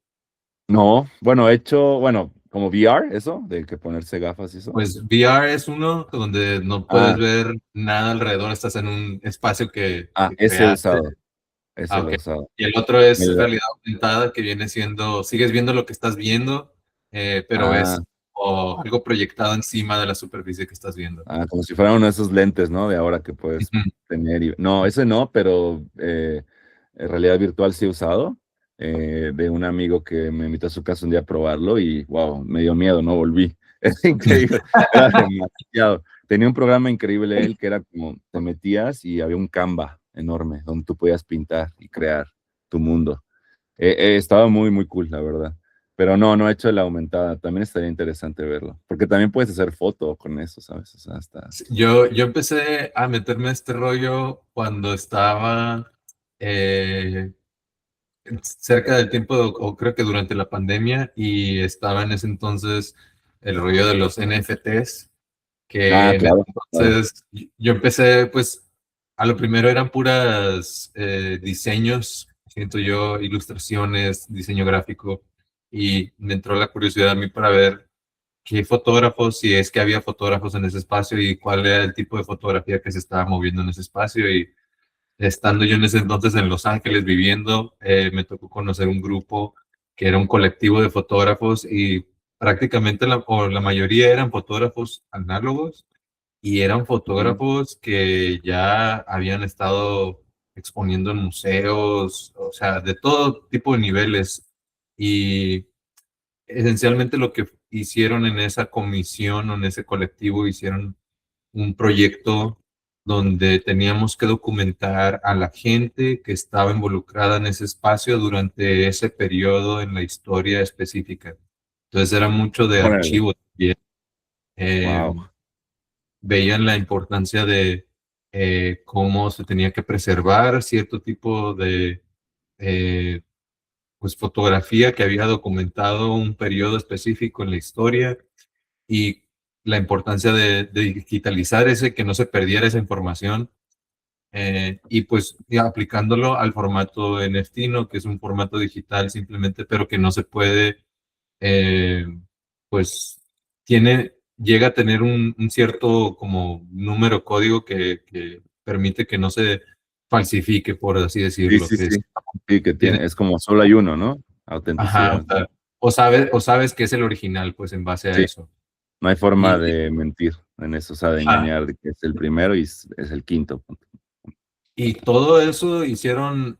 No, bueno, he hecho, bueno, como VR, eso, de que ponerse gafas y eso. Pues VR es uno donde no puedes Ah, ver nada alrededor, estás en un espacio que ese he creaste. usado, ese Ah, lo he ok. usado. Y el otro es El- realidad aumentada, que viene siendo, sigues viendo lo que estás viendo, pero ah, ves o algo proyectado encima de la superficie que estás viendo. Como si fuera uno de esos lentes, ¿no? De ahora que puedes Ujú. tener. No, ese no, pero en realidad virtual sí he usado. De un amigo que me invitó a su casa un día a probarlo y wow, me dio miedo, no volví. Es increíble, era demasiado. Tenía un programa increíble él que era como te metías y había un Canva enorme donde tú podías pintar y crear tu mundo. Estaba muy, muy cool, la verdad. Pero no, no he hecho la aumentada. También estaría interesante verlo. Porque también puedes hacer foto con eso, ¿sabes? O sea, está. Sí, yo empecé a meterme a este rollo cuando estaba eh, cerca del tiempo, o creo que durante la pandemia, y estaba en ese entonces el rollo de los NFTs, Ah, que en ese claro, claro. entonces yo empecé, pues, a lo primero eran puras diseños, siento yo, ilustraciones, diseño gráfico, y me entró la curiosidad a mí para ver qué fotógrafos, si es que había fotógrafos en ese espacio y cuál era el tipo de fotografía que se estaba moviendo en ese espacio. Y estando yo en ese entonces en Los Ángeles viviendo, me tocó conocer un grupo que era un colectivo de fotógrafos y prácticamente o la mayoría eran fotógrafos análogos y eran Ujú. fotógrafos que ya habían estado exponiendo en museos, o sea, de todo tipo de niveles. Y esencialmente lo que hicieron en esa comisión o en ese colectivo, hicieron un proyecto donde teníamos que documentar a la gente que estaba involucrada en ese espacio durante ese periodo en la historia específica. Entonces era mucho de Órale, archivo también. Eh, wow. Veían la importancia de cómo se tenía que preservar cierto tipo de eh, pues, fotografía que había documentado un periodo específico en la historia y la importancia de digitalizar ese, que no se perdiera esa información, y pues ya aplicándolo al formato NFT, ¿no? Que es un formato digital simplemente, pero que no se puede, eh, pues llega a tener un cierto como número código que permite que no se falsifique, por así Sí, decirlo, sí, que sí. es, Sí, que tiene, tiene, es como solo hay uno, ¿no? ajá, Autenticidad. o sabes que es el original, pues en base a Sí, eso. no hay forma Y, de mentir en eso, o sea, de ajá, engañar de que es el primero y es el quinto. y todo eso hicieron,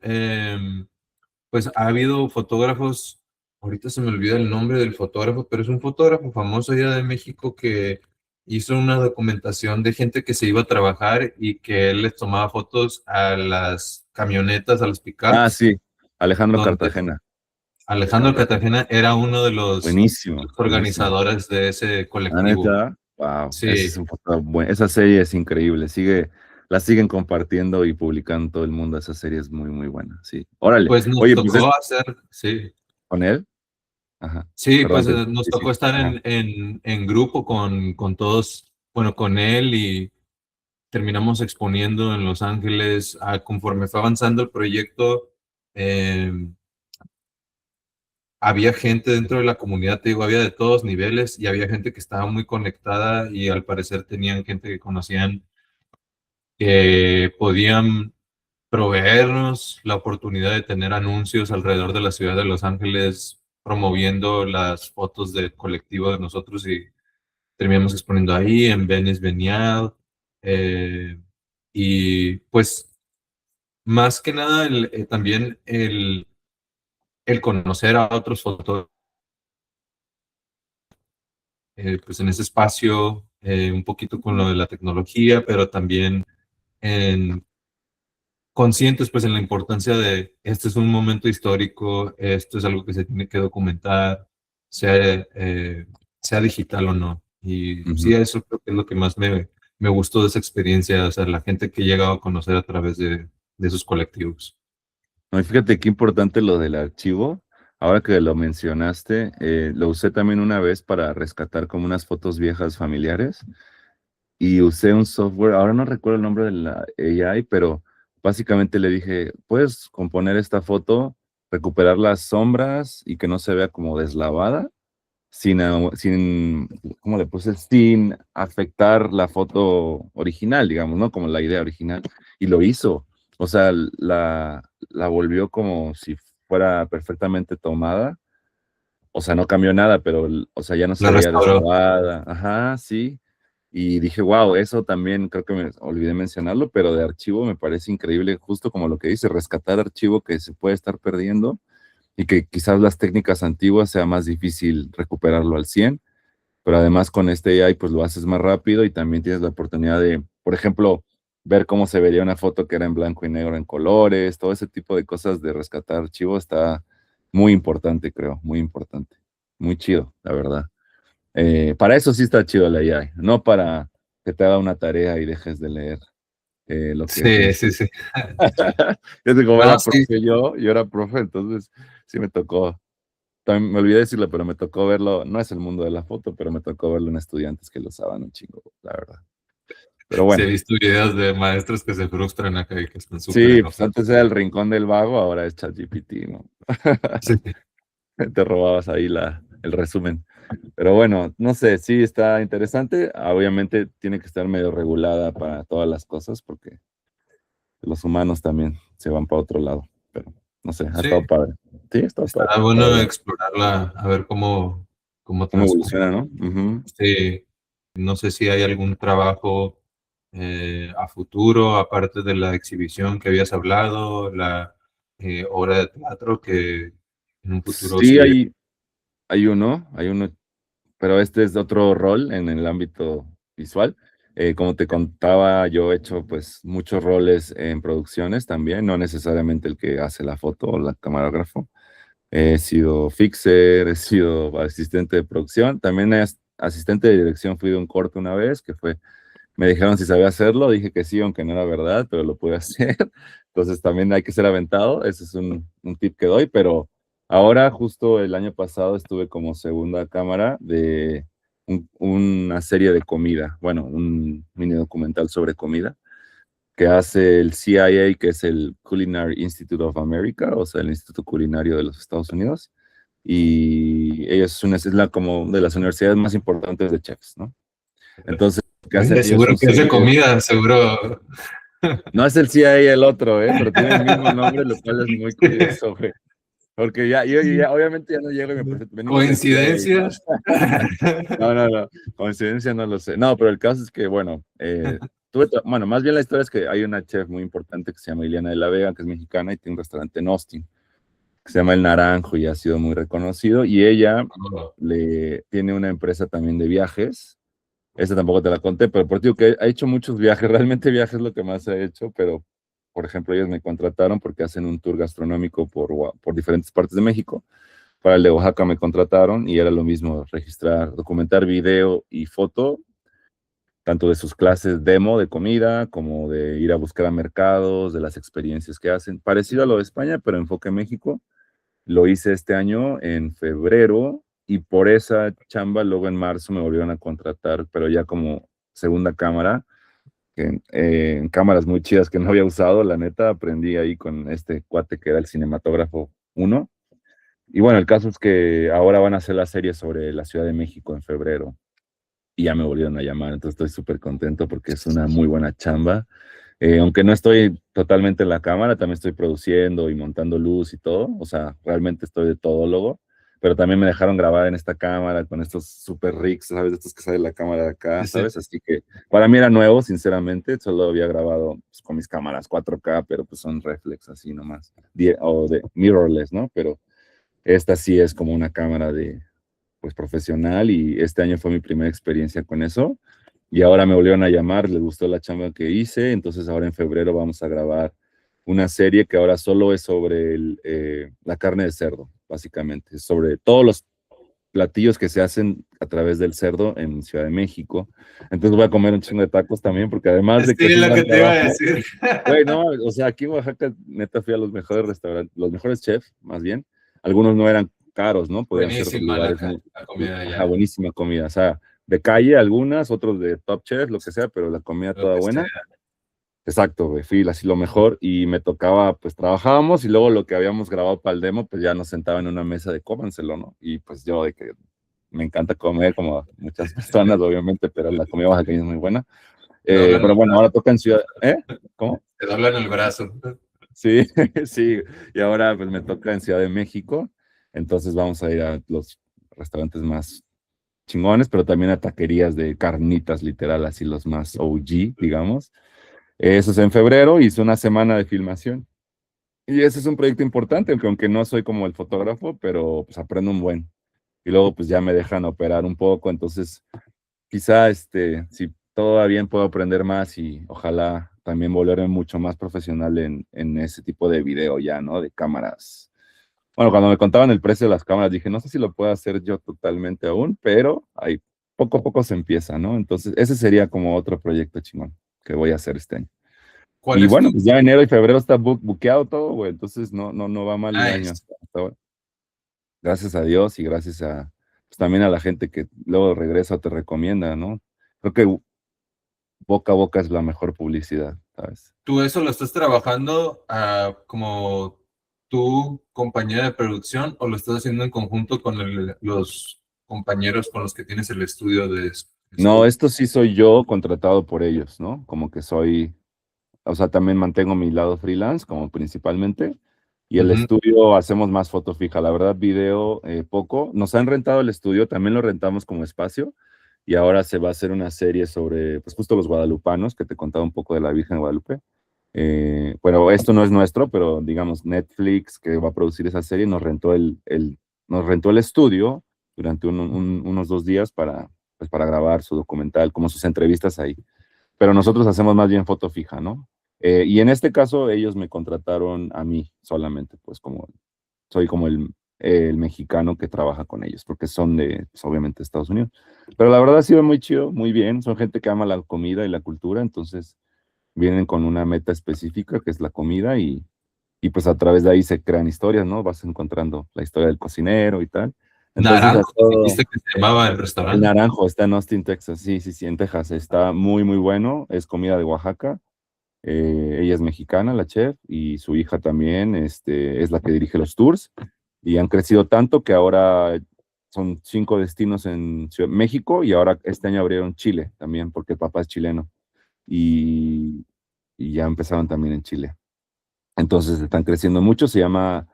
pues ha habido fotógrafos, ahorita se me olvida el nombre del fotógrafo, pero es un fotógrafo famoso allá de México que hizo una documentación de gente que se iba a trabajar y que él les tomaba fotos a las camionetas, a los Ah, pickups, sí, Alejandro donde Cartagena. Alejandro Cartagena era uno de Buenísimo, los buenísimo. organizadores de ese La colectivo. neta, wow, ese Sí, es un foto bueno. Esa serie es increíble. La siguen compartiendo y publicando todo el mundo. Esa serie es muy, muy buena. Sí. Órale. pues nos Oye, pues es tocó hacer, sí. con él. Ajá. Sí, Perdón, pues nos sí, sí. tocó estar Ajá. en grupo con todos, bueno, con él, y terminamos exponiendo en Los Ángeles. Conforme fue avanzando el proyecto, eh, había gente dentro de la comunidad, te digo, había de todos niveles y había gente que estaba muy conectada y al parecer tenían gente que conocían que podían proveernos la oportunidad de tener anuncios alrededor de la ciudad de Los Ángeles promoviendo las fotos del colectivo de nosotros y terminamos exponiendo ahí en Venice Venial. Y pues más que nada también el conocer a otros fotógrafos pues en ese espacio, un poquito con lo de la tecnología, pero también en conscientes pues en la importancia de este es un momento histórico, esto es algo que se tiene que documentar, sea, sea digital o no. Y sí, Ujú. eso creo que es lo que más me gustó de esa experiencia, o sea, la gente que he llegado a conocer a través de esos colectivos. No, y fíjate qué importante lo del archivo. Ahora que lo mencionaste, lo usé también una vez para rescatar como unas fotos viejas familiares y usé un software, ahora no recuerdo el nombre de la AI, pero básicamente le dije, ¿puedes componer esta foto, recuperar las sombras y que no se vea como deslavada? Sin, ¿cómo le puse? Sin afectar la foto original, digamos, ¿no? Como la idea original. Y lo hizo. O sea, la volvió como si fuera perfectamente tomada. O sea, no cambió nada, pero, o sea, ya no La se veía restauró. deslavada. Ajá, sí. Y dije, wow, eso también creo que me olvidé mencionarlo, pero de archivo me parece increíble, justo como lo que dice, rescatar archivo que se puede estar perdiendo y que quizás las técnicas antiguas sea más difícil recuperarlo al 100, pero además con este AI pues lo haces más rápido y también tienes la oportunidad de, por ejemplo, ver cómo se vería una foto que era en blanco y negro en colores, todo ese tipo de cosas de rescatar archivo está muy importante, creo, muy importante. Muy chido, la verdad. Para eso sí está chido la AI, no para que te haga una tarea y dejes de leer lo que Sí, tienes. sí, sí. Yo sé como No, era sí, profe yo era profe, entonces sí me tocó. También me olvidé decirlo, pero me tocó verlo, no es el mundo de la foto, pero me tocó verlo en estudiantes que lo usaban un chingo, la verdad. Pero sí he bueno, visto videos de maestros que se frustran acá y que están súper sí, pues enojados. antes era el rincón del vago, ahora es ChatGPT, ¿no? Sí, Te robabas ahí el resumen. Pero bueno, no sé, sí está interesante. Obviamente tiene que estar medio regulada para todas las cosas, porque los humanos también se van para otro lado. Pero no sé, ha sí, estado padre. Sí, ha estado padre, está la bueno verdad. explorarla, a ver cómo ¿Cómo transcurre. evoluciona, no? Ujú. Sí, no sé si hay algún trabajo a futuro, aparte de la exhibición que habías hablado, la obra de teatro que en un futuro Sí, se llega. hay uno, pero este es de otro rol en el ámbito visual. Como te contaba, yo he hecho pues muchos roles en producciones también, no necesariamente el que hace la foto o la camarógrafo. He sido fixer, he sido asistente de producción, también asistente de dirección fui de un corto una vez, que fue me dijeron si sabía hacerlo, dije que sí, aunque no era verdad, pero lo pude hacer. Entonces también hay que ser aventado, ese es un tip que doy, pero ahora justo el año pasado estuve como segunda cámara de una serie de comida, bueno, un mini documental sobre comida que hace el CIA, que es el Culinary Institute of America, o sea, el Instituto Culinario de los Estados Unidos. Y ellos es la como de las universidades más importantes de chefs, ¿no? Entonces, lo que hacen ellos Seguro son que es de series. comida, seguro. No es el CIA el otro, ¿eh? Pero tiene el mismo nombre, lo cual es muy curioso, güey. Porque yo ya, obviamente ya no llego y me presento, venimos del CIA, ¿no? ¿Coincidencias? No, no, no, coincidencia no lo sé. No, pero el caso es que, bueno, bueno, más bien la historia es que hay una chef muy importante que se llama Ileana de la Vega, que es mexicana y tiene un restaurante en Austin, que se llama El Naranjo y ha sido muy reconocido. Y ella le tiene una empresa también de viajes. Esta tampoco te la conté, pero por ti que ha hecho muchos viajes, realmente viajes es lo que más ha hecho, pero por ejemplo ellos me contrataron porque hacen un tour gastronómico por diferentes partes de México. Para el de Oaxaca me contrataron y era lo mismo, registrar, documentar video y foto, tanto de sus clases demo de comida como de ir a buscar a mercados, de las experiencias que hacen. Parecido a lo de España, pero enfoque México. Lo hice este año en febrero y por esa chamba luego en marzo me volvieron a contratar, pero ya como segunda cámara, en cámaras muy chidas que no había usado, la neta aprendí ahí con este cuate que era el cinematógrafo uno. Y bueno, el caso es que ahora van a hacer la serie sobre la Ciudad de México en febrero y ya me volvieron a llamar, entonces estoy súper contento porque es una muy buena chamba Aunque no estoy totalmente en la cámara, también estoy produciendo y montando luz y todo. O sea, realmente estoy de todólogo. Pero también me dejaron grabar en esta cámara con estos super rigs, ¿sabes? Estos que sale la cámara de acá, Sí. ¿sabes? Así que para mí era nuevo, sinceramente. Solo había grabado pues, con mis cámaras 4K, pero pues son reflex así nomás. O de mirrorless, ¿no? Pero esta sí es como una cámara de, pues, profesional y este año fue mi primera experiencia con eso. Y ahora me volvieron a llamar, les gustó la chamba que hice, entonces ahora en febrero vamos a grabar una serie que ahora solo es sobre la carne de cerdo, básicamente, es sobre todos los platillos que se hacen a través del cerdo en Ciudad de México. Entonces voy a comer un chingo de tacos también, porque además de que Sí, es es un lo gran que te iba a trabajo, decir. güey, no, o sea, aquí en Oaxaca neta fui a los mejores restaurantes, los mejores chefs, más bien. Algunos no eran caros, ¿no? Podían ser de Buenísima lugares muy, la comida ajá, allá, buenísima comida, o sea, de calle algunas, otros de top chef, lo que sea, pero la comida lo toda que sea. buena. Exacto, güey, fui así lo mejor y me tocaba, pues trabajábamos y luego lo que habíamos grabado para el demo, pues ya nos sentaban en una mesa de cómanselo, ¿no? Y pues yo de que me encanta comer como muchas personas, obviamente, pero la comida oaxaqueña es muy buena. Te doblan Pero el bueno, ahora brazo, toca en Ciudad, ¿eh? ¿Cómo? te doblan el brazo. Sí, sí, y ahora pues me toca en Ciudad de México, entonces vamos a ir a los restaurantes más chingones, pero también a taquerías de carnitas, literal, así los más OG, digamos. Eso es en febrero y es una semana de filmación. Y ese es un proyecto importante, aunque no soy como el fotógrafo, pero pues aprendo un buen. Y luego pues ya me dejan operar un poco, entonces quizá si todo va bien puedo aprender más y ojalá también volverme mucho más profesional en ese tipo de video ya, ¿no? De cámaras. Bueno, cuando me contaban el precio de las cámaras dije, no sé si lo puedo hacer yo totalmente aún, pero ahí poco a poco se empieza, ¿no? Entonces ese sería como otro proyecto chingón que voy a hacer este año. ¿Cuál Y es tu bueno, pues ya enero y febrero está buqueado todo, güey. Entonces no va mal el año nice? hasta ahora. Gracias a Dios y gracias a, pues también a la gente que luego regresa o te recomienda, ¿no? Creo que boca a boca es la mejor publicidad, ¿sabes? ¿Tú eso lo estás trabajando como tu compañera de producción o lo estás haciendo en conjunto con los compañeros con los que tienes el estudio de No, estudio? esto sí soy yo contratado por ellos, ¿no? Como que soy, o sea, también mantengo mi lado freelance como principalmente. Y el Ujú, estudio hacemos más foto fija, la verdad, video poco. Nos han rentado el estudio, también lo rentamos como espacio. Y ahora se va a hacer una serie sobre, pues justo los guadalupanos, que te contaba un poco de la Virgen de Guadalupe. Bueno, esto no es nuestro, pero digamos Netflix, que va a producir esa serie, nos rentó el estudio durante unos 2 días pues, para grabar su documental, como sus entrevistas ahí. Pero nosotros hacemos más bien foto fija, ¿no? Y en este caso ellos me contrataron a mí solamente, pues como soy como el mexicano que trabaja con ellos, porque son de, pues, obviamente, Estados Unidos. Pero la verdad ha sido muy chido, muy bien. Son gente que ama la comida y la cultura, entonces vienen con una meta específica que es la comida y pues a través de ahí se crean historias, ¿no? Vas encontrando la historia del cocinero y tal. Entonces, a Naranjo, todo, dijiste que se llamaba el el restaurante. naranjo está en Austin, Texas. Sí, sí, sí, en Texas. Está muy, muy bueno. Es comida de Oaxaca. Ella es mexicana, la chef, y su hija también es la que dirige los tours. Y han crecido tanto que ahora son 5 destinos en México y ahora este año abrieron Chile también, porque el papá es chileno. Y, y ya empezaron también en Chile. Entonces están creciendo mucho. Se llama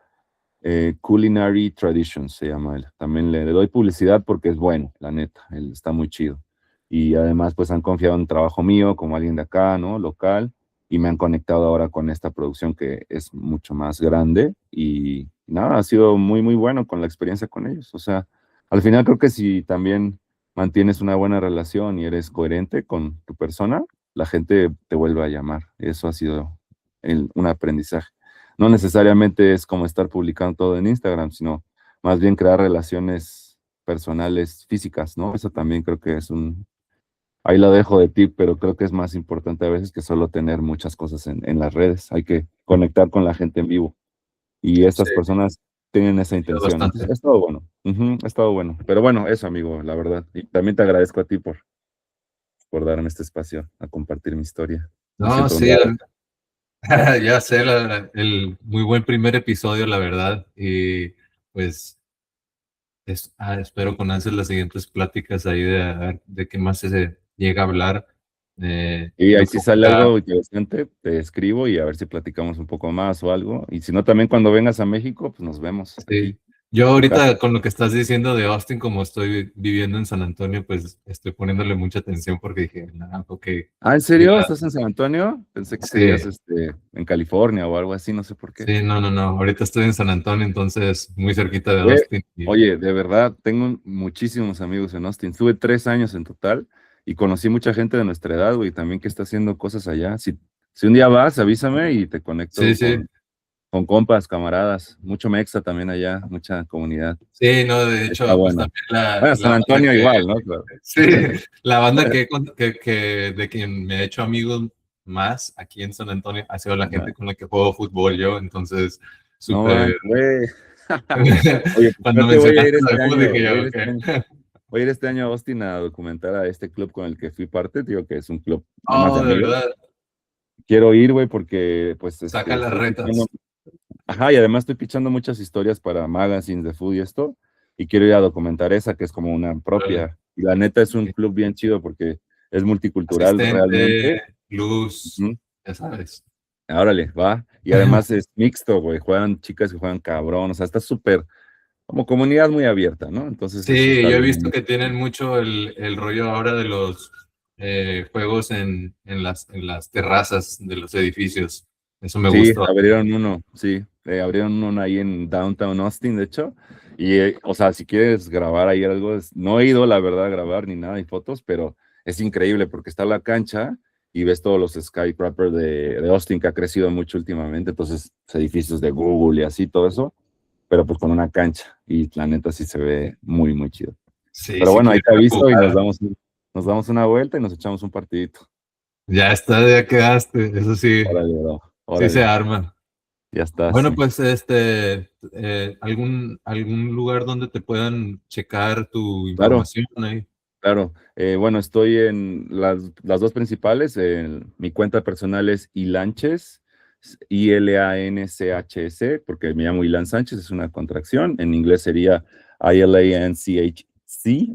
Culinary Traditions, se llama él. También le doy publicidad porque es bueno, la neta. Él está muy chido. Y además, pues han confiado en trabajo mío como alguien de acá, ¿no? Local. Y me han conectado ahora con esta producción que es mucho más grande. Y nada, ha sido muy, muy bueno con la experiencia con ellos. O sea, al final creo que si también mantienes una buena relación y eres coherente con tu persona, la gente te vuelve a llamar. Eso ha sido un aprendizaje. No necesariamente es como estar publicando todo en Instagram, sino más bien crear relaciones personales físicas, ¿no? Eso también creo que ahí lo dejo de tip, pero creo que es más importante a veces que solo tener muchas cosas en las redes. Hay que conectar con la gente en vivo y Sí, estas personas tienen esa ayuda intención. Entonces, bastante. ha estado bueno. Ujú, ha estado bueno. Pero bueno, eso, amigo, la verdad. Y también te agradezco a ti por darme este espacio a compartir mi historia. Me No, siento sí, honrado. ya sé, el muy buen primer episodio, la verdad. Y pues espero con ansias las siguientes pláticas ahí de, a ver de qué más se llega a hablar. Y ahí Yo si creo sale que algo interesante, te escribo y a ver si platicamos un poco más o algo. Y si no, también cuando vengas a México, pues nos vemos sí. aquí, Yo en tu casa. ahorita con lo que estás diciendo de Austin, como estoy viviendo en San Antonio, pues estoy poniéndole mucha atención porque dije, nah, ok, Ah, ¿en voy serio? a- ¿Estás en San Antonio? Pensé que sí, seguías en California o algo así, no sé por qué. sí, no, no, no, ahorita estoy en San Antonio, entonces muy cerquita de Oye, Austin. oye, de verdad, tengo muchísimos amigos en Austin. Estuve 3 años en total y conocí mucha gente de nuestra edad, güey, también que está haciendo cosas allá. Si un día vas, avísame y te Sí, conecto sí, con compas, camaradas. Mucho mexa también allá, mucha comunidad. sí, no, de Está hecho, pues bueno. también Bueno, la San banda Antonio que, igual, ¿no? Claro. sí, la banda de quien me he hecho amigos más aquí en San Antonio ha sido la Ajá. gente con la que juego fútbol yo, entonces, No, súper, güey. Oye, pues cuando fíjate, voy a ir mencionaste lo de este fútbol año, dije voy a yo, ir ok, este año. Voy a ir este año a Austin a documentar a este club con el que fui parte, digo que es un club nada más de oh, de amigos. verdad, Quiero ir, güey, porque pues saca las estoy pichando, retas. ajá, y además estoy pichando muchas historias para magazines de food y esto, y quiero ir a documentar esa, que es como una Órale. propia. Y la neta es un club bien chido porque es multicultural Asistente, realmente. luz, Ujú. ya sabes. Órale, va. Y además es mixto, güey, juegan chicas que juegan cabrón, o sea, está súper, como comunidad muy abierta, ¿no? Entonces eso Sí, está yo he bien visto bonito. que tienen mucho el rollo ahora de los juegos en las terrazas de los edificios. Eso me Sí, gusta. abrieron uno, sí, abrieron uno ahí en Downtown Austin, de hecho, y, o sea, si quieres grabar ahí algo, no he ido, la verdad, a grabar ni nada, ni fotos, pero es increíble porque está la cancha y ves todos los skyscrapers de Austin, que ha crecido mucho últimamente, entonces, edificios de Google y así, todo eso, pero pues con una cancha, y la neta sí se ve muy, muy chido. Sí, Pero sí bueno, ahí quiero te ir a aviso y jugar. nos damos una vuelta y nos echamos un partidito. Ya está, ya quedaste. Eso sí, Órale, bro, sí se órale, arma. ya está, Bueno, sí. pues algún lugar donde te puedan checar tu Claro. información ahí. Claro, bueno, estoy en las dos principales. Mi cuenta personal es Ilanches, Ilanchs, porque me llamo Ilan Sánchez, es una contracción. En inglés sería Ilanchc,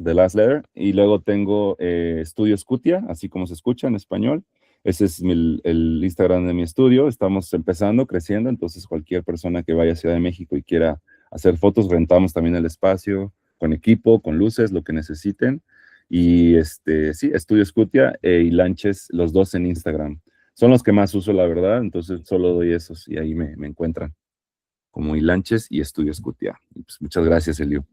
the last letter. Y luego tengo Estudio Scutia, así como se escucha en español. Ese es el Instagram de mi estudio. Estamos empezando, creciendo, entonces cualquier persona que vaya a Ciudad de México y quiera hacer fotos, rentamos también el espacio con equipo, con luces, lo que necesiten. Y sí, Estudio Scutia y Lanches, los dos en Instagram. Son los que más uso, la verdad, entonces solo doy esos y ahí me encuentran como Ilanches y Estudio Scutia. Y pues muchas gracias, Elio.